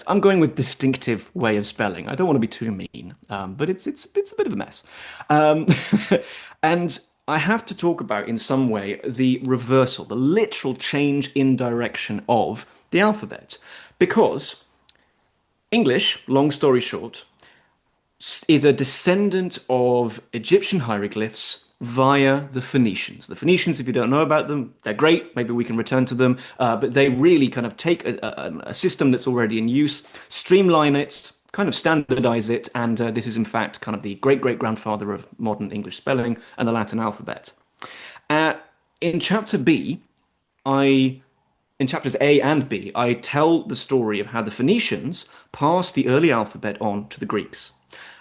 I'm going with distinctive way of spelling. I don't want to be too mean, but it's a bit of a mess. Um, and I have to talk about in some way the reversal, the literal change in direction of the alphabet, because English, long story short, is a descendant of Egyptian hieroglyphs via the Phoenicians. The Phoenicians, if you don't know about them, they're great. Maybe we can return to them. But they really kind of take a system that's already in use, streamline it, kind of standardize it. And this is, in fact, kind of the great-great-grandfather of modern English spelling and the Latin alphabet. Uh, in chapter B, I in chapters A and B, I tell the story of how the Phoenicians passed the early alphabet on to the Greeks.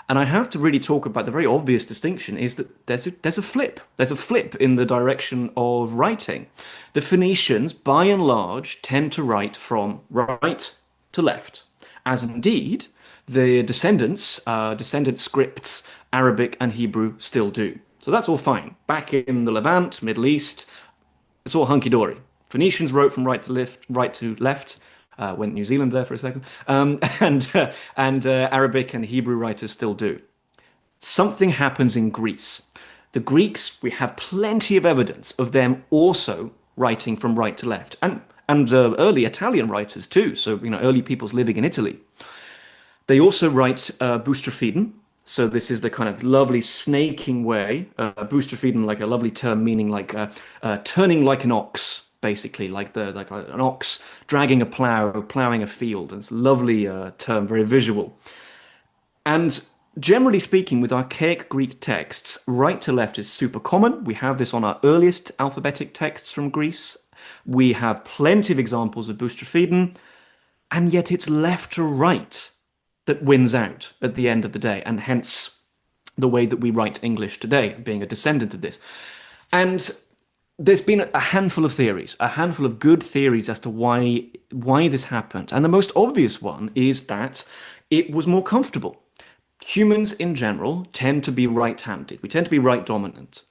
And I have to really talk about the very obvious distinction is that there's a flip. There's a flip in the direction of writing. The Phoenicians, by and large, tend to write from right to left, as indeed the descendant scripts, Arabic and Hebrew still do. So that's all fine. Back in the Levant, Middle East, it's all hunky-dory. Phoenicians wrote from right to left. Went New Zealand there for a second, and Arabic and Hebrew writers still do. Something happens in Greece. The Greeks, we have plenty of evidence of them also writing from right to left, and early Italian writers too. So early peoples living in Italy. They also write boustrophedon. So this is the kind of lovely snaking way. Boustrophedon, like a lovely term meaning like turning like an ox, basically, like an ox dragging a plow, plowing a field. It's a lovely term, very visual. And generally speaking, with archaic Greek texts, right to left is super common. We have this on our earliest alphabetic texts from Greece. We have plenty of examples of boustrophedon, and yet it's left to right that wins out at the end of the day, and hence the way that we write English today, being a descendant of this. And there's been a handful of theories, a handful of good theories as to why this happened. And the most obvious one is that it was more comfortable. Humans in general tend to be right-handed. We tend to be right dominant.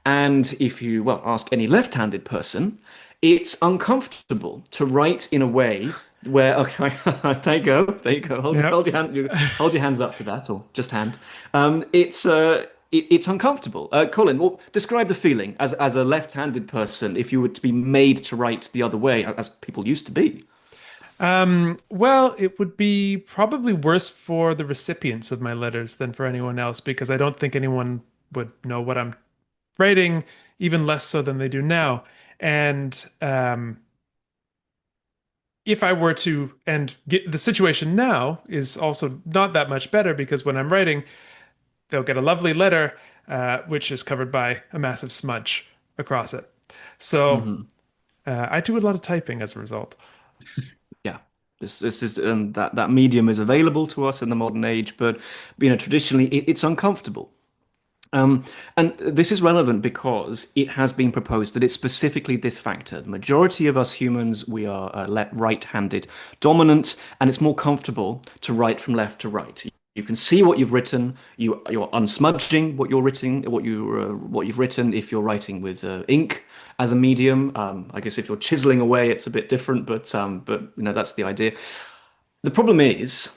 And if you, well, ask any left-handed person, it's uncomfortable to write in a way where, okay, there you go. Yep. Hold your hands up to that, or just hand. It's uncomfortable. Colin, well, describe the feeling as a left-handed person if you were to be made to write the other way, as people used to be. Well, it would be probably worse for the recipients of my letters than for anyone else because I don't think anyone would know what I'm writing, even less so than they do now. And if I were to, and get the situation now is also not that much better because when I'm writing, they'll get a lovely letter, which is covered by a massive smudge across it. So Hmm. I do a lot of typing as a result. Yeah, this is and that medium is available to us in the modern age, but traditionally it's uncomfortable. Um, and this is relevant because it has been proposed that it's specifically this factor. The majority of us humans, we are right-handed dominant, and it's more comfortable to write from left to right. You can see what you've written. You're unsmudging what you're writing, what you've written. If you're writing with ink as a medium, I guess if you're chiseling away, it's a bit different. But that's the idea. The problem is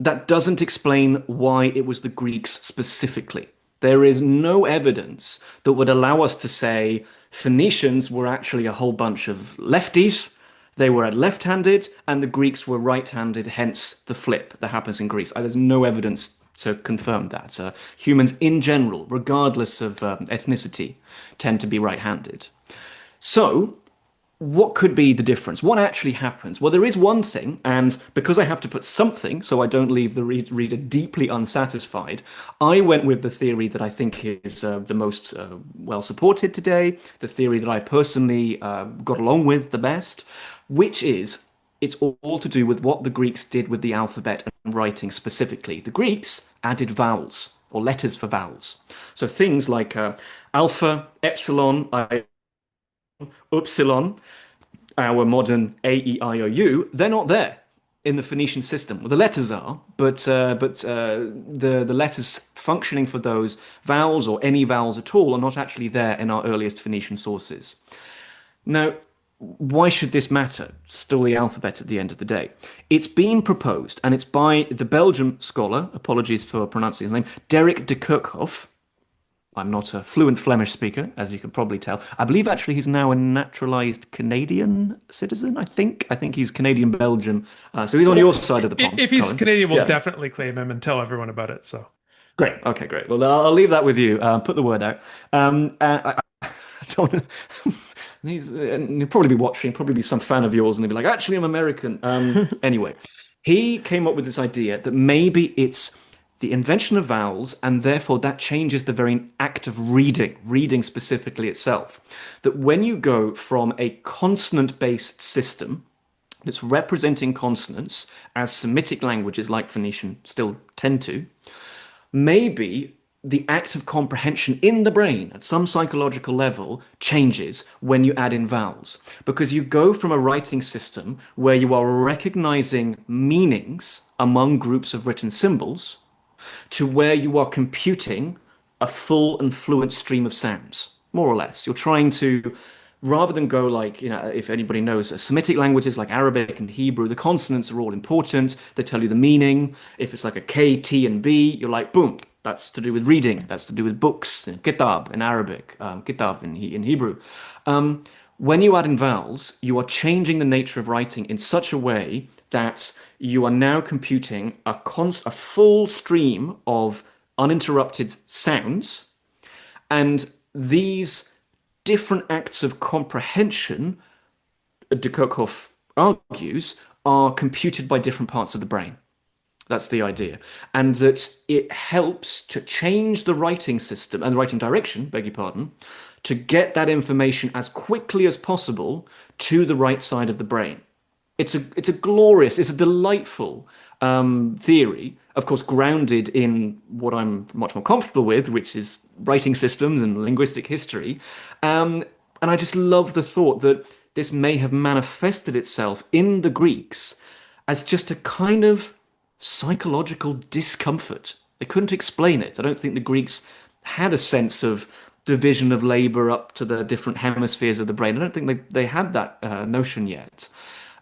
that doesn't explain why it was the Greeks specifically. There is no evidence that would allow us to say Phoenicians were actually a whole bunch of lefties. They were left-handed, and the Greeks were right-handed, hence the flip that happens in Greece. There's no evidence to confirm that. Humans in general, regardless of ethnicity, tend to be right-handed. So, what could be the difference? What actually happens? Well, there is one thing, and because I have to put something so I don't leave the reader deeply unsatisfied, I went with the theory that I think is the most well supported today, the theory that I personally got along with the best, which is it's all to do with what the Greeks did with the alphabet and writing specifically. The Greeks added vowels or letters for vowels. So things like alpha, epsilon, upsilon, our modern A, E, I, O, U, they're not there in the Phoenician system. Well, the letters are, but the letters functioning for those vowels or any vowels at all are not actually there in our earliest Phoenician sources. Now, why should this matter? Still the alphabet at the end of the day. It's been proposed, and it's by the Belgian scholar, apologies for pronouncing his name, Derek de Kerkhoff. I'm not a fluent Flemish speaker, as you can probably tell. I believe actually he's now a naturalized Canadian citizen, I think. I think he's Canadian Belgium. So he's on your side of the pond, If he's Colin. Canadian, we'll Yeah. definitely claim him and tell everyone about it. So Great. Okay, great. Well, I'll leave that with you. Put the word out. I don't. He'll probably be watching, probably be some fan of yours, and he'll be like, "Actually, I'm American." Anyway, he came up with this idea that maybe it's the invention of vowels, and therefore that changes the very act of reading specifically itself. That when you go from a consonant-based system that's representing consonants, as Semitic languages like Phoenician still tend to, maybe the act of comprehension in the brain at some psychological level changes when you add in vowels. Because you go from a writing system where you are recognizing meanings among groups of written symbols to where you are computing a full and fluent stream of sounds, more or less. You're trying to, rather than go like, if anybody knows Semitic languages like Arabic and Hebrew, the consonants are all important. They tell you the meaning. If it's like a K, T, and B, you're like, boom, that's to do with reading. That's to do with books, kitab in Arabic, kitab in Hebrew. When you add in vowels, you are changing the nature of writing in such a way that you are now computing a full stream of uninterrupted sounds, and these different acts of comprehension, de Kerkhoff argues, are computed by different parts of the brain. That's the idea. And that it helps to change the writing system and the writing direction, beg your pardon, to get that information as quickly as possible to the right side of the brain. It's a delightful theory, of course, grounded in what I'm much more comfortable with, which is writing systems and linguistic history. And I just love the thought that this may have manifested itself in the Greeks as just a kind of psychological discomfort. They couldn't explain it. I don't think the Greeks had a sense of division of labor up to the different hemispheres of the brain. I don't think they had that notion yet.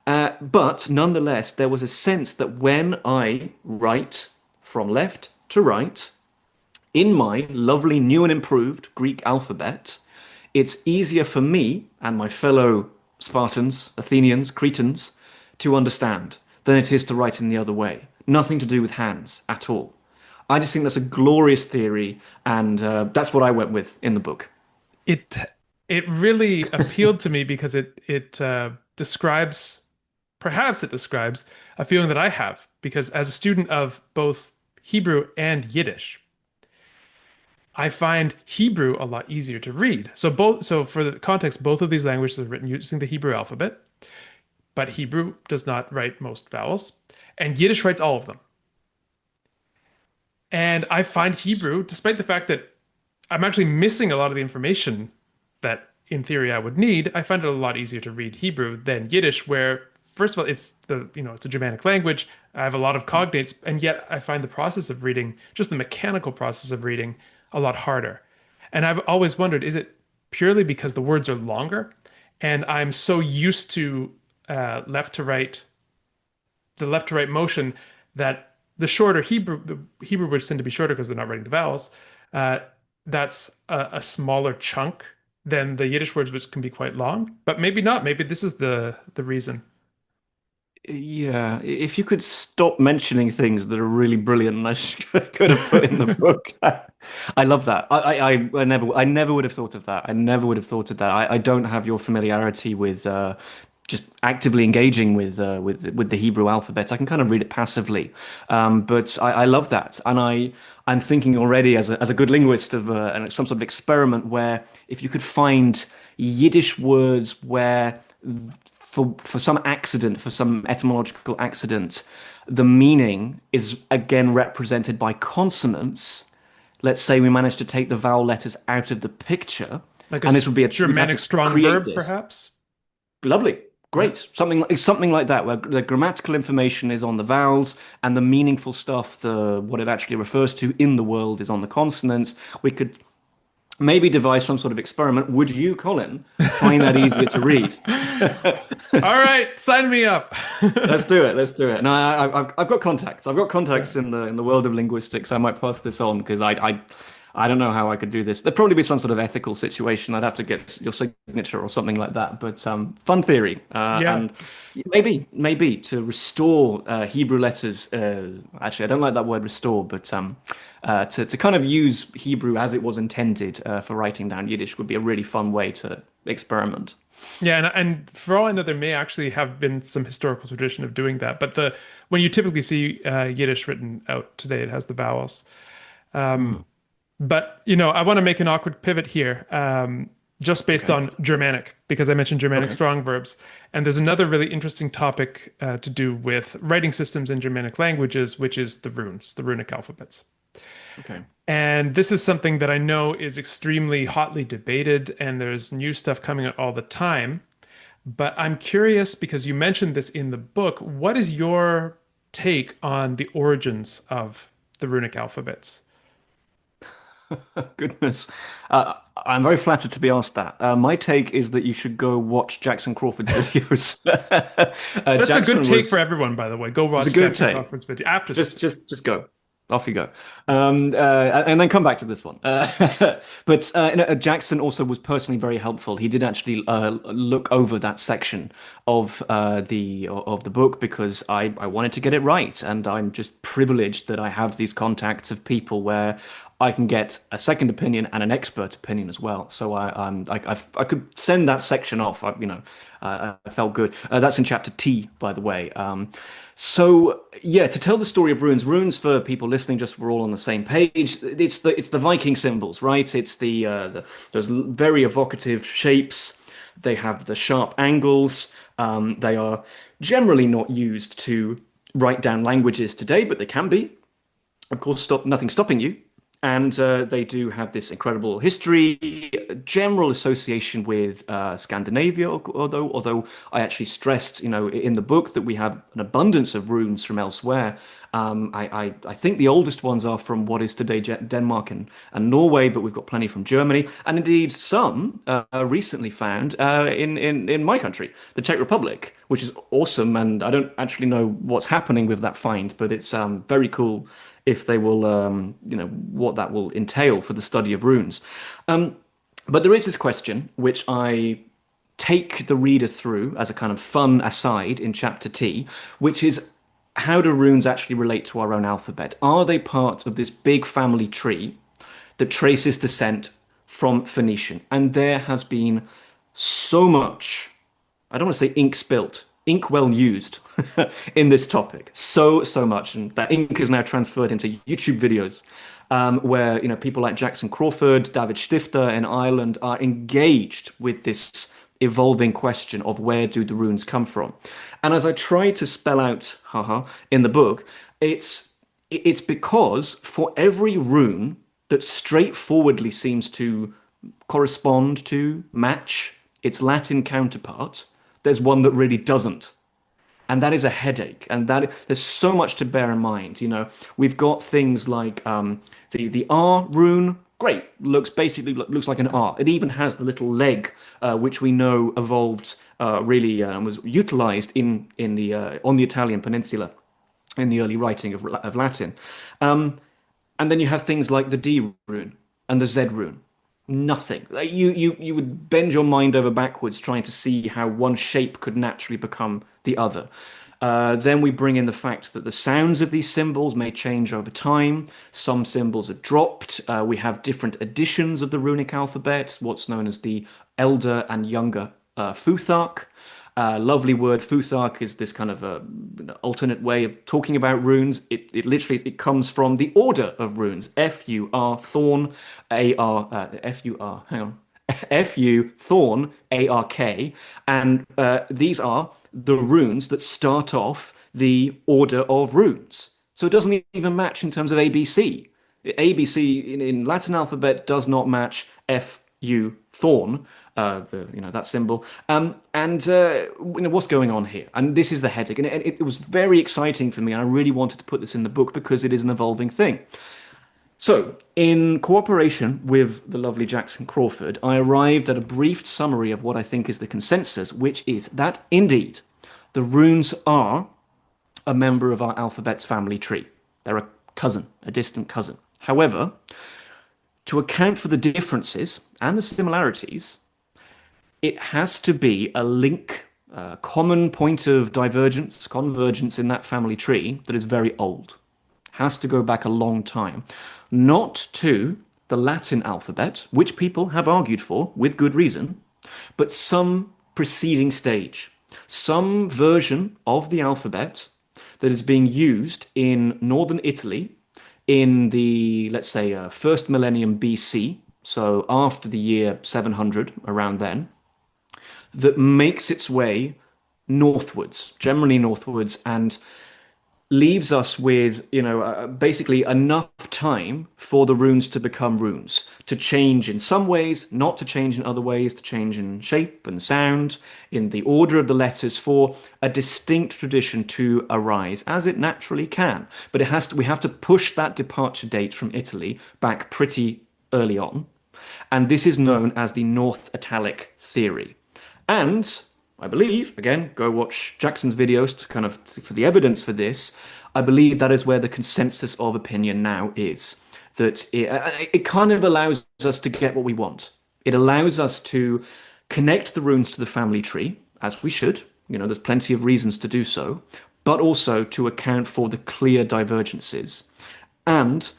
But nonetheless, there was a sense that when I write from left to right in my lovely new and improved Greek alphabet, it's easier for me and my fellow Spartans, Athenians, Cretans to understand than it is to write in the other way. Nothing to do with hands at all. I just think that's a glorious theory, and that's what I went with in the book. it it really appealed to me because it describes, perhaps it describes a feeling that I have because as a student of both Hebrew and Yiddish, I find Hebrew a lot easier to read. So for the context, both of these languages are written using the Hebrew alphabet, but Hebrew does not write most vowels, and Yiddish writes all of them. And I find Hebrew, despite the fact that I'm actually missing a lot of the information that in theory I would need, I find it a lot easier to read Hebrew than Yiddish, where first of all it's a Germanic language. I have a lot of cognates, and yet I find the process of reading, just the mechanical process of reading, a lot harder. And I've always wondered, is it purely because the words are longer and I'm so used to left to right, the left to right motion that the Hebrew words tend to be shorter because they're not writing the vowels. uh, that's a smaller chunk than the Yiddish words, which can be quite long. But maybe not. Maybe this is the reason. Yeah, if you could stop mentioning things that are really brilliant and could have put in the book. I love that. I never would have thought of that. I never would have thought of that. I don't have your familiarity with just actively engaging with the Hebrew alphabet. I can kind of read it passively, but I love that, and I'm thinking already as a good linguist of some sort of experiment where if you could find Yiddish words where for some accident, for some etymological accident, the meaning is again represented by consonants. Let's say we managed to take the vowel letters out of the picture, Like a and this would be we'd have Germanic to strong create verb, this. perhaps? Lovely. Yeah. Great. Something like that, where the grammatical information is on the vowels and the meaningful stuff, the what it actually refers to in the world is on the consonants. We could maybe devise some sort of experiment. Would you, Colin, find that easier to read? All right, sign me up. Let's do it. Let's do it. No, I've got contacts. I've got Yeah. contacts in the world of linguistics. I might pass this on because I don't know how I could do this. There'd probably be some sort of ethical situation. I'd have to get your signature or something like that. But fun theory. Yeah. And maybe to restore Hebrew letters. Actually, I don't like that word restore, but to kind of use Hebrew as it was intended for writing down Yiddish would be a really fun way to experiment. Yeah, and for all I know, there may actually have been some historical tradition of doing that. But the when you typically see Yiddish written out today, it has the vowels. Hmm. But I want to make an awkward pivot here, just based Okay. on Germanic, because I mentioned Germanic Okay. strong verbs, and there's another really interesting topic to do with writing systems in Germanic languages, which is the runes, the runic alphabets. Okay. And this is something that I know is extremely hotly debated, and there's new stuff coming out all the time. But I'm curious because you mentioned this in the book. What is your take on the origins of the runic alphabets? Goodness. I'm very flattered to be asked that. My take is that you should go watch Jackson Crawford's videos. That's a good Jackson take for everyone, by the way. Go was a watch good Jackson take. Crawford's video after this. Just go. Off you go. And then come back to this one. But Jackson also was personally very helpful. He did actually look over that section of the book because I wanted to get it right, and I'm just privileged that I have these contacts of people where I can get a second opinion and an expert opinion as well. So I could send that section off. I felt good. That's in chapter T, by the way. So yeah, to tell the story of runes for people listening, just we're all on the same page. It's the Viking symbols, right? It's those very evocative shapes. They have the sharp angles. They are generally not used to write down languages today, but they can be. Of course, nothing stopping you. And they do have this incredible history, general association with Scandinavia. Although I actually stressed, in the book that we have an abundance of runes from elsewhere. I think the oldest ones are from what is today Denmark and Norway, but we've got plenty from Germany, and indeed some recently found in my country, the Czech Republic, which is awesome. And I don't actually know what's happening with that find, but it's very cool if they will, what that will entail for the study of runes. But there is this question which I take the reader through as a kind of fun aside in chapter T, which is how do runes actually relate to our own alphabet? Are they part of this big family tree that traces descent from Phoenician? And there has been so much, I don't want to say ink spilt, ink well used in this topic. So much. And that ink is now transferred into YouTube videos where, people like Jackson Crawford, David Stifter in Ireland are engaged with this evolving question of where do the runes come from. And as I try to spell out, in the book, it's because for every rune that straightforwardly seems to correspond to, match its Latin counterpart, there's one that really doesn't. And that is a headache. And there's so much to bear in mind. We've got things like the R rune. Great, looks like an R. It even has the little leg, which we know evolved really was utilized in the on the Italian peninsula in the early writing of Latin. And then you have things like the D rune and the Z rune. Nothing. Like you would bend your mind over backwards trying to see how one shape could naturally become the other. Then we bring in the fact that the sounds of these symbols may change over time. Some symbols are dropped. We have different editions of the runic alphabet, what's known as the elder and younger Futhark. Lovely word. Futhark is this kind of alternate way of talking about runes. It literally it comes from the order of runes. F-U-R, Thorn, A-R, F-U-R, hang on. F-U, Thorn, A-R-K. And these are the runes that start off the order of runes. So it doesn't even match in terms of ABC. ABC in Latin alphabet does not match F-U, Thorn, that symbol. What's going on here? And this is the headache. And it was very exciting for me. And I really wanted to put this in the book because it is an evolving thing. So, in cooperation with the lovely Jackson Crawford, I arrived at a brief summary of what I think is the consensus, which is that indeed the runes are a member of our alphabet's family tree. They're a cousin, a distant cousin. However, to account for the differences and the similarities, it has to be a link, a common point of divergence, convergence in that family tree that is very old. Has to go back a long time. Not to the Latin alphabet, which people have argued for with good reason, but some preceding stage, some version of the alphabet that is being used in northern Italy in the, let's say, first millennium BC, so after the year 700, around then, that makes its way northwards, generally northwards, and leaves us with, basically enough time for the runes to become runes, to change in some ways, not to change in other ways, to change in shape and sound, in the order of the letters, for a distinct tradition to arise, as it naturally can. But we have to push that departure date from Italy back pretty early on. And this is known as the North Italic theory. And I believe, again, go watch Jackson's videos to kind of for the evidence for this. I believe that is where the consensus of opinion now is. That it kind of allows us to get what we want. It allows us to connect the runes to the family tree, as we should. There's plenty of reasons to do so, but also to account for the clear divergences. And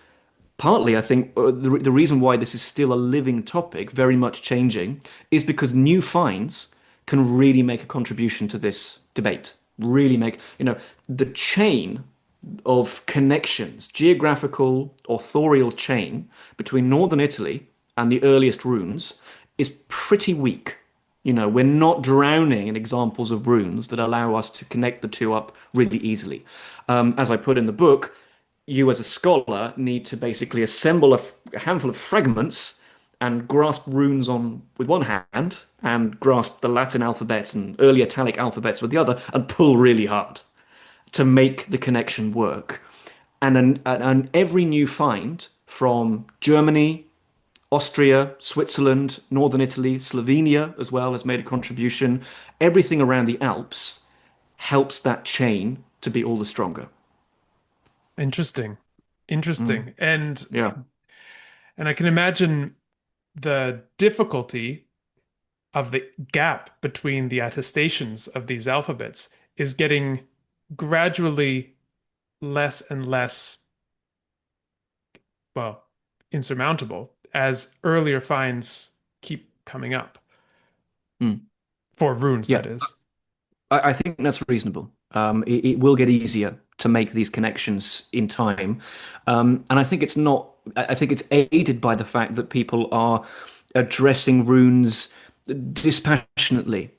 partly, I think the reason why this is still a living topic, very much changing, is because new finds can really make a contribution to this debate. Really make, the chain of connections, geographical, authorial chain between northern Italy and the earliest runes is pretty weak. We're not drowning in examples of runes that allow us to connect the two up really easily. As I put in the book, you as a scholar need to basically assemble a handful of fragments and grasp runes on with one hand and grasp the Latin alphabet and early Italic alphabets with the other and pull really hard to make the connection work. And every new find from Germany, Austria, Switzerland, Northern Italy, Slovenia as well has made a contribution. Everything around the Alps helps that chain to be all the stronger. Interesting. Mm, Interesting. yeah. And I can imagine the difficulty of the gap between the attestations of these alphabets is getting gradually less and less, well, insurmountable as earlier finds keep coming up Mm, for runes, yeah. that is. I think that's reasonable. It will get easier to make these connections in time, and I think it's not. I think it's aided by the fact that people are addressing runes dispassionately,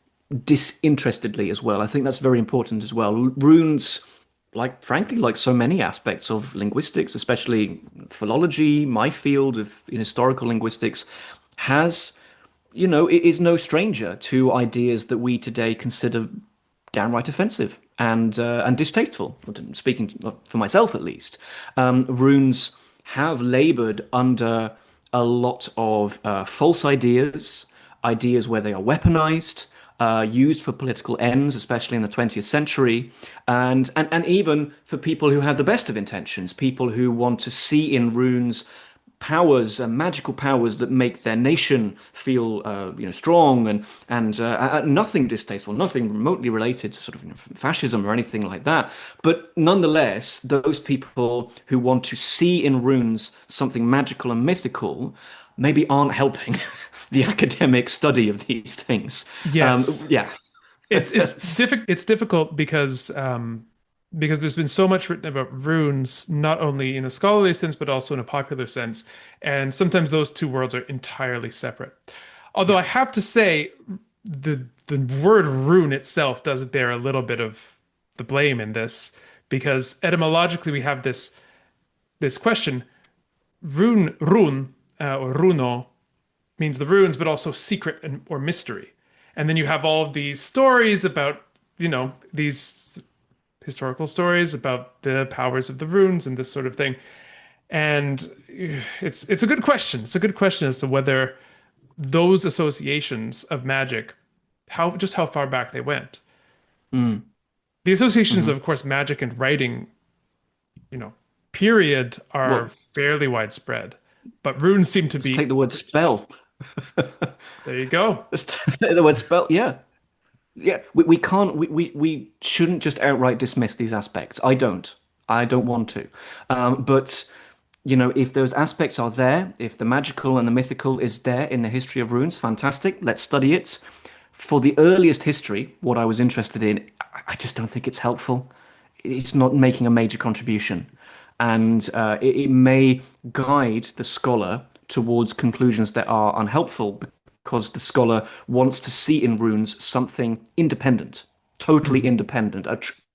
disinterestedly as well. I think that's very important as well. Runes, like frankly, like so many aspects of linguistics, especially philology, my field of historical linguistics, has it is no stranger to ideas that we today consider downright offensive and distasteful. Speaking for myself, at least, runes have laboured under a lot of false ideas, ideas where they are weaponized, used for political ends, especially in the 20th century, and even for people who have the best of intentions, people who want to see in runes powers, magical powers that make their nation feel, strong and nothing distasteful, nothing remotely related to sort of fascism or anything like that. But nonetheless, those people who want to see in runes something magical and mythical maybe aren't helping the academic study of these things. Yes. Yeah. It's difficult because there's been so much written about runes, not only in a scholarly sense but also in a popular sense, and sometimes those two worlds are entirely separate. Although Yeah. I have to say, the word rune itself does bear a little bit of the blame in this, because etymologically we have this question. Rune or runo means the runes, but also secret or mystery. And then you have all of these stories about, these historical stories about the powers of the runes and this sort of thing. And it's a good question. It's a good question as to whether those associations of magic, how far back they went. Mm. The associations Hmm. of course, magic and writing, you know, period, are Well, fairly widespread, but runes seem to let's be. take the word spell. There you go. Let's take the word spell. Yeah. Yeah, we can't we shouldn't just outright dismiss these aspects. I don't want to. But if those aspects are there, if the magical and the mythical is there in the history of runes, fantastic. Let's study it. For the earliest history, what I was interested in, I just don't think it's helpful. It's not making a major contribution, and it may guide the scholar towards conclusions that are unhelpful because the scholar wants to see in runes something independent, totally Mhm. independent,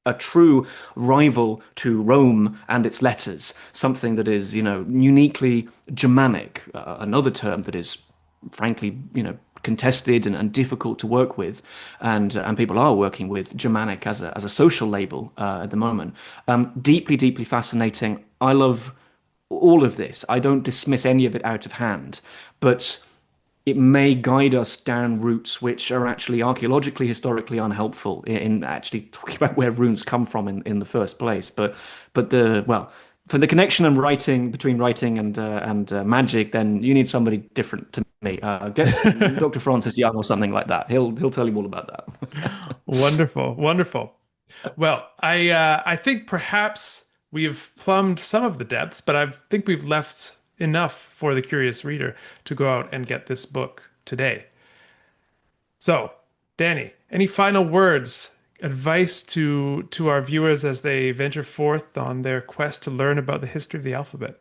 a true rival to Rome and its letters, something that is, uniquely Germanic, another term that is frankly, contested and difficult to work with, and people are working with Germanic as a social label at the moment. Deeply, deeply fascinating. I love all of this. I don't dismiss any of it out of hand, but it may guide us down routes which are actually archaeologically, historically unhelpful in actually talking about where runes come from in the first place. But for the connection and writing between writing and magic, then you need somebody different to me. Get Dr. Francis Young or something like that. He'll tell you all about that. Wonderful, wonderful. Well, I think perhaps we've plumbed some of the depths, but I think we've left enough for the curious reader to go out and get this book today. So, Danny, any final words, advice to our viewers as they venture forth on their quest to learn about the history of the alphabet?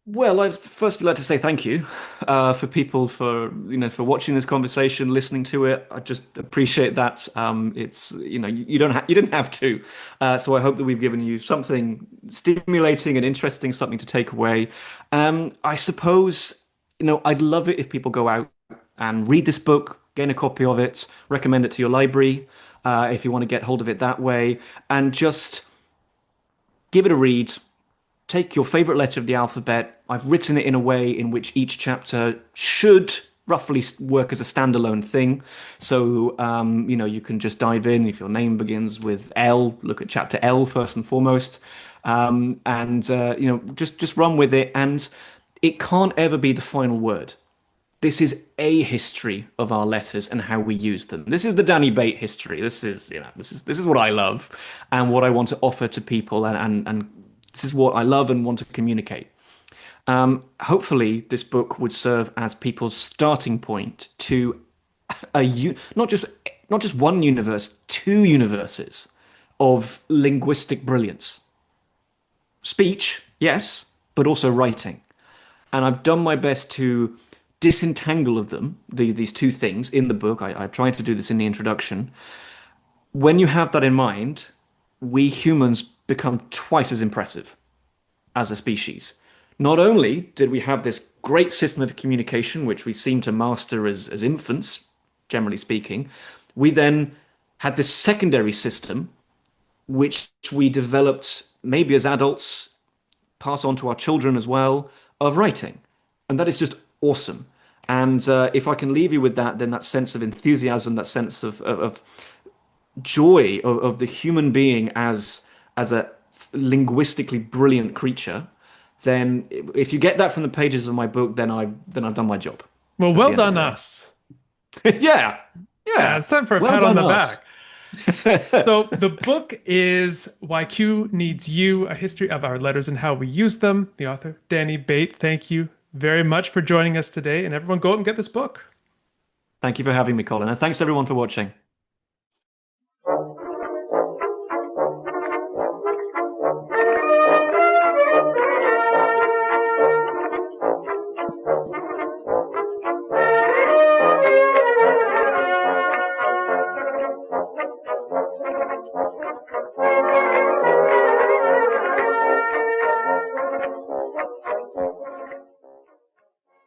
Well, I'd firstly like to say thank you for people for watching this conversation, listening to it. I just appreciate that. It's you didn't have to, so I hope that we've given you something stimulating and interesting, something to take away. I suppose I'd love it if people go out and read this book, gain a copy of it, recommend it to your library if you want to get hold of it that way, and just give it a read, take your favorite letter of the alphabet. I've written it in a way in which each chapter should roughly work as a standalone thing. So, you can just dive in. If your name begins with L, look at chapter L first and foremost. And just run with it. And it can't ever be the final word. This is a history of our letters and how we use them. This is the Danny Bate history. This is what I love and what I want to offer to people, and this is what I love and want to communicate. Hopefully, this book would serve as people's starting point to not just one universe, two universes of linguistic brilliance. Speech, yes, but also writing. And I've done my best to disentangle of them, these two things in the book. I tried to do this in the introduction. When you have that in mind, we humans become twice as impressive as a species. Not only did we have this great system of communication, which we seem to master as infants, generally speaking, we then had this secondary system, which we developed maybe as adults, pass on to our children as well, of writing. And that is just awesome. And if I can leave you with that, then that sense of enthusiasm, that sense of joy of the human being as a linguistically brilliant creature, then if you get that from the pages of my book, then I've done my job Well, at well the end of done the day. us. Yeah, Yeah, yeah. it's time for a Well pat on done, the us. back. So the book is Why Q Needs You, A History of Our Letters and How We Use Them. The author, Danny Bate. Thank you very much for joining us today. And everyone go out and get this book. Thank you for having me, Colin, and thanks everyone for watching.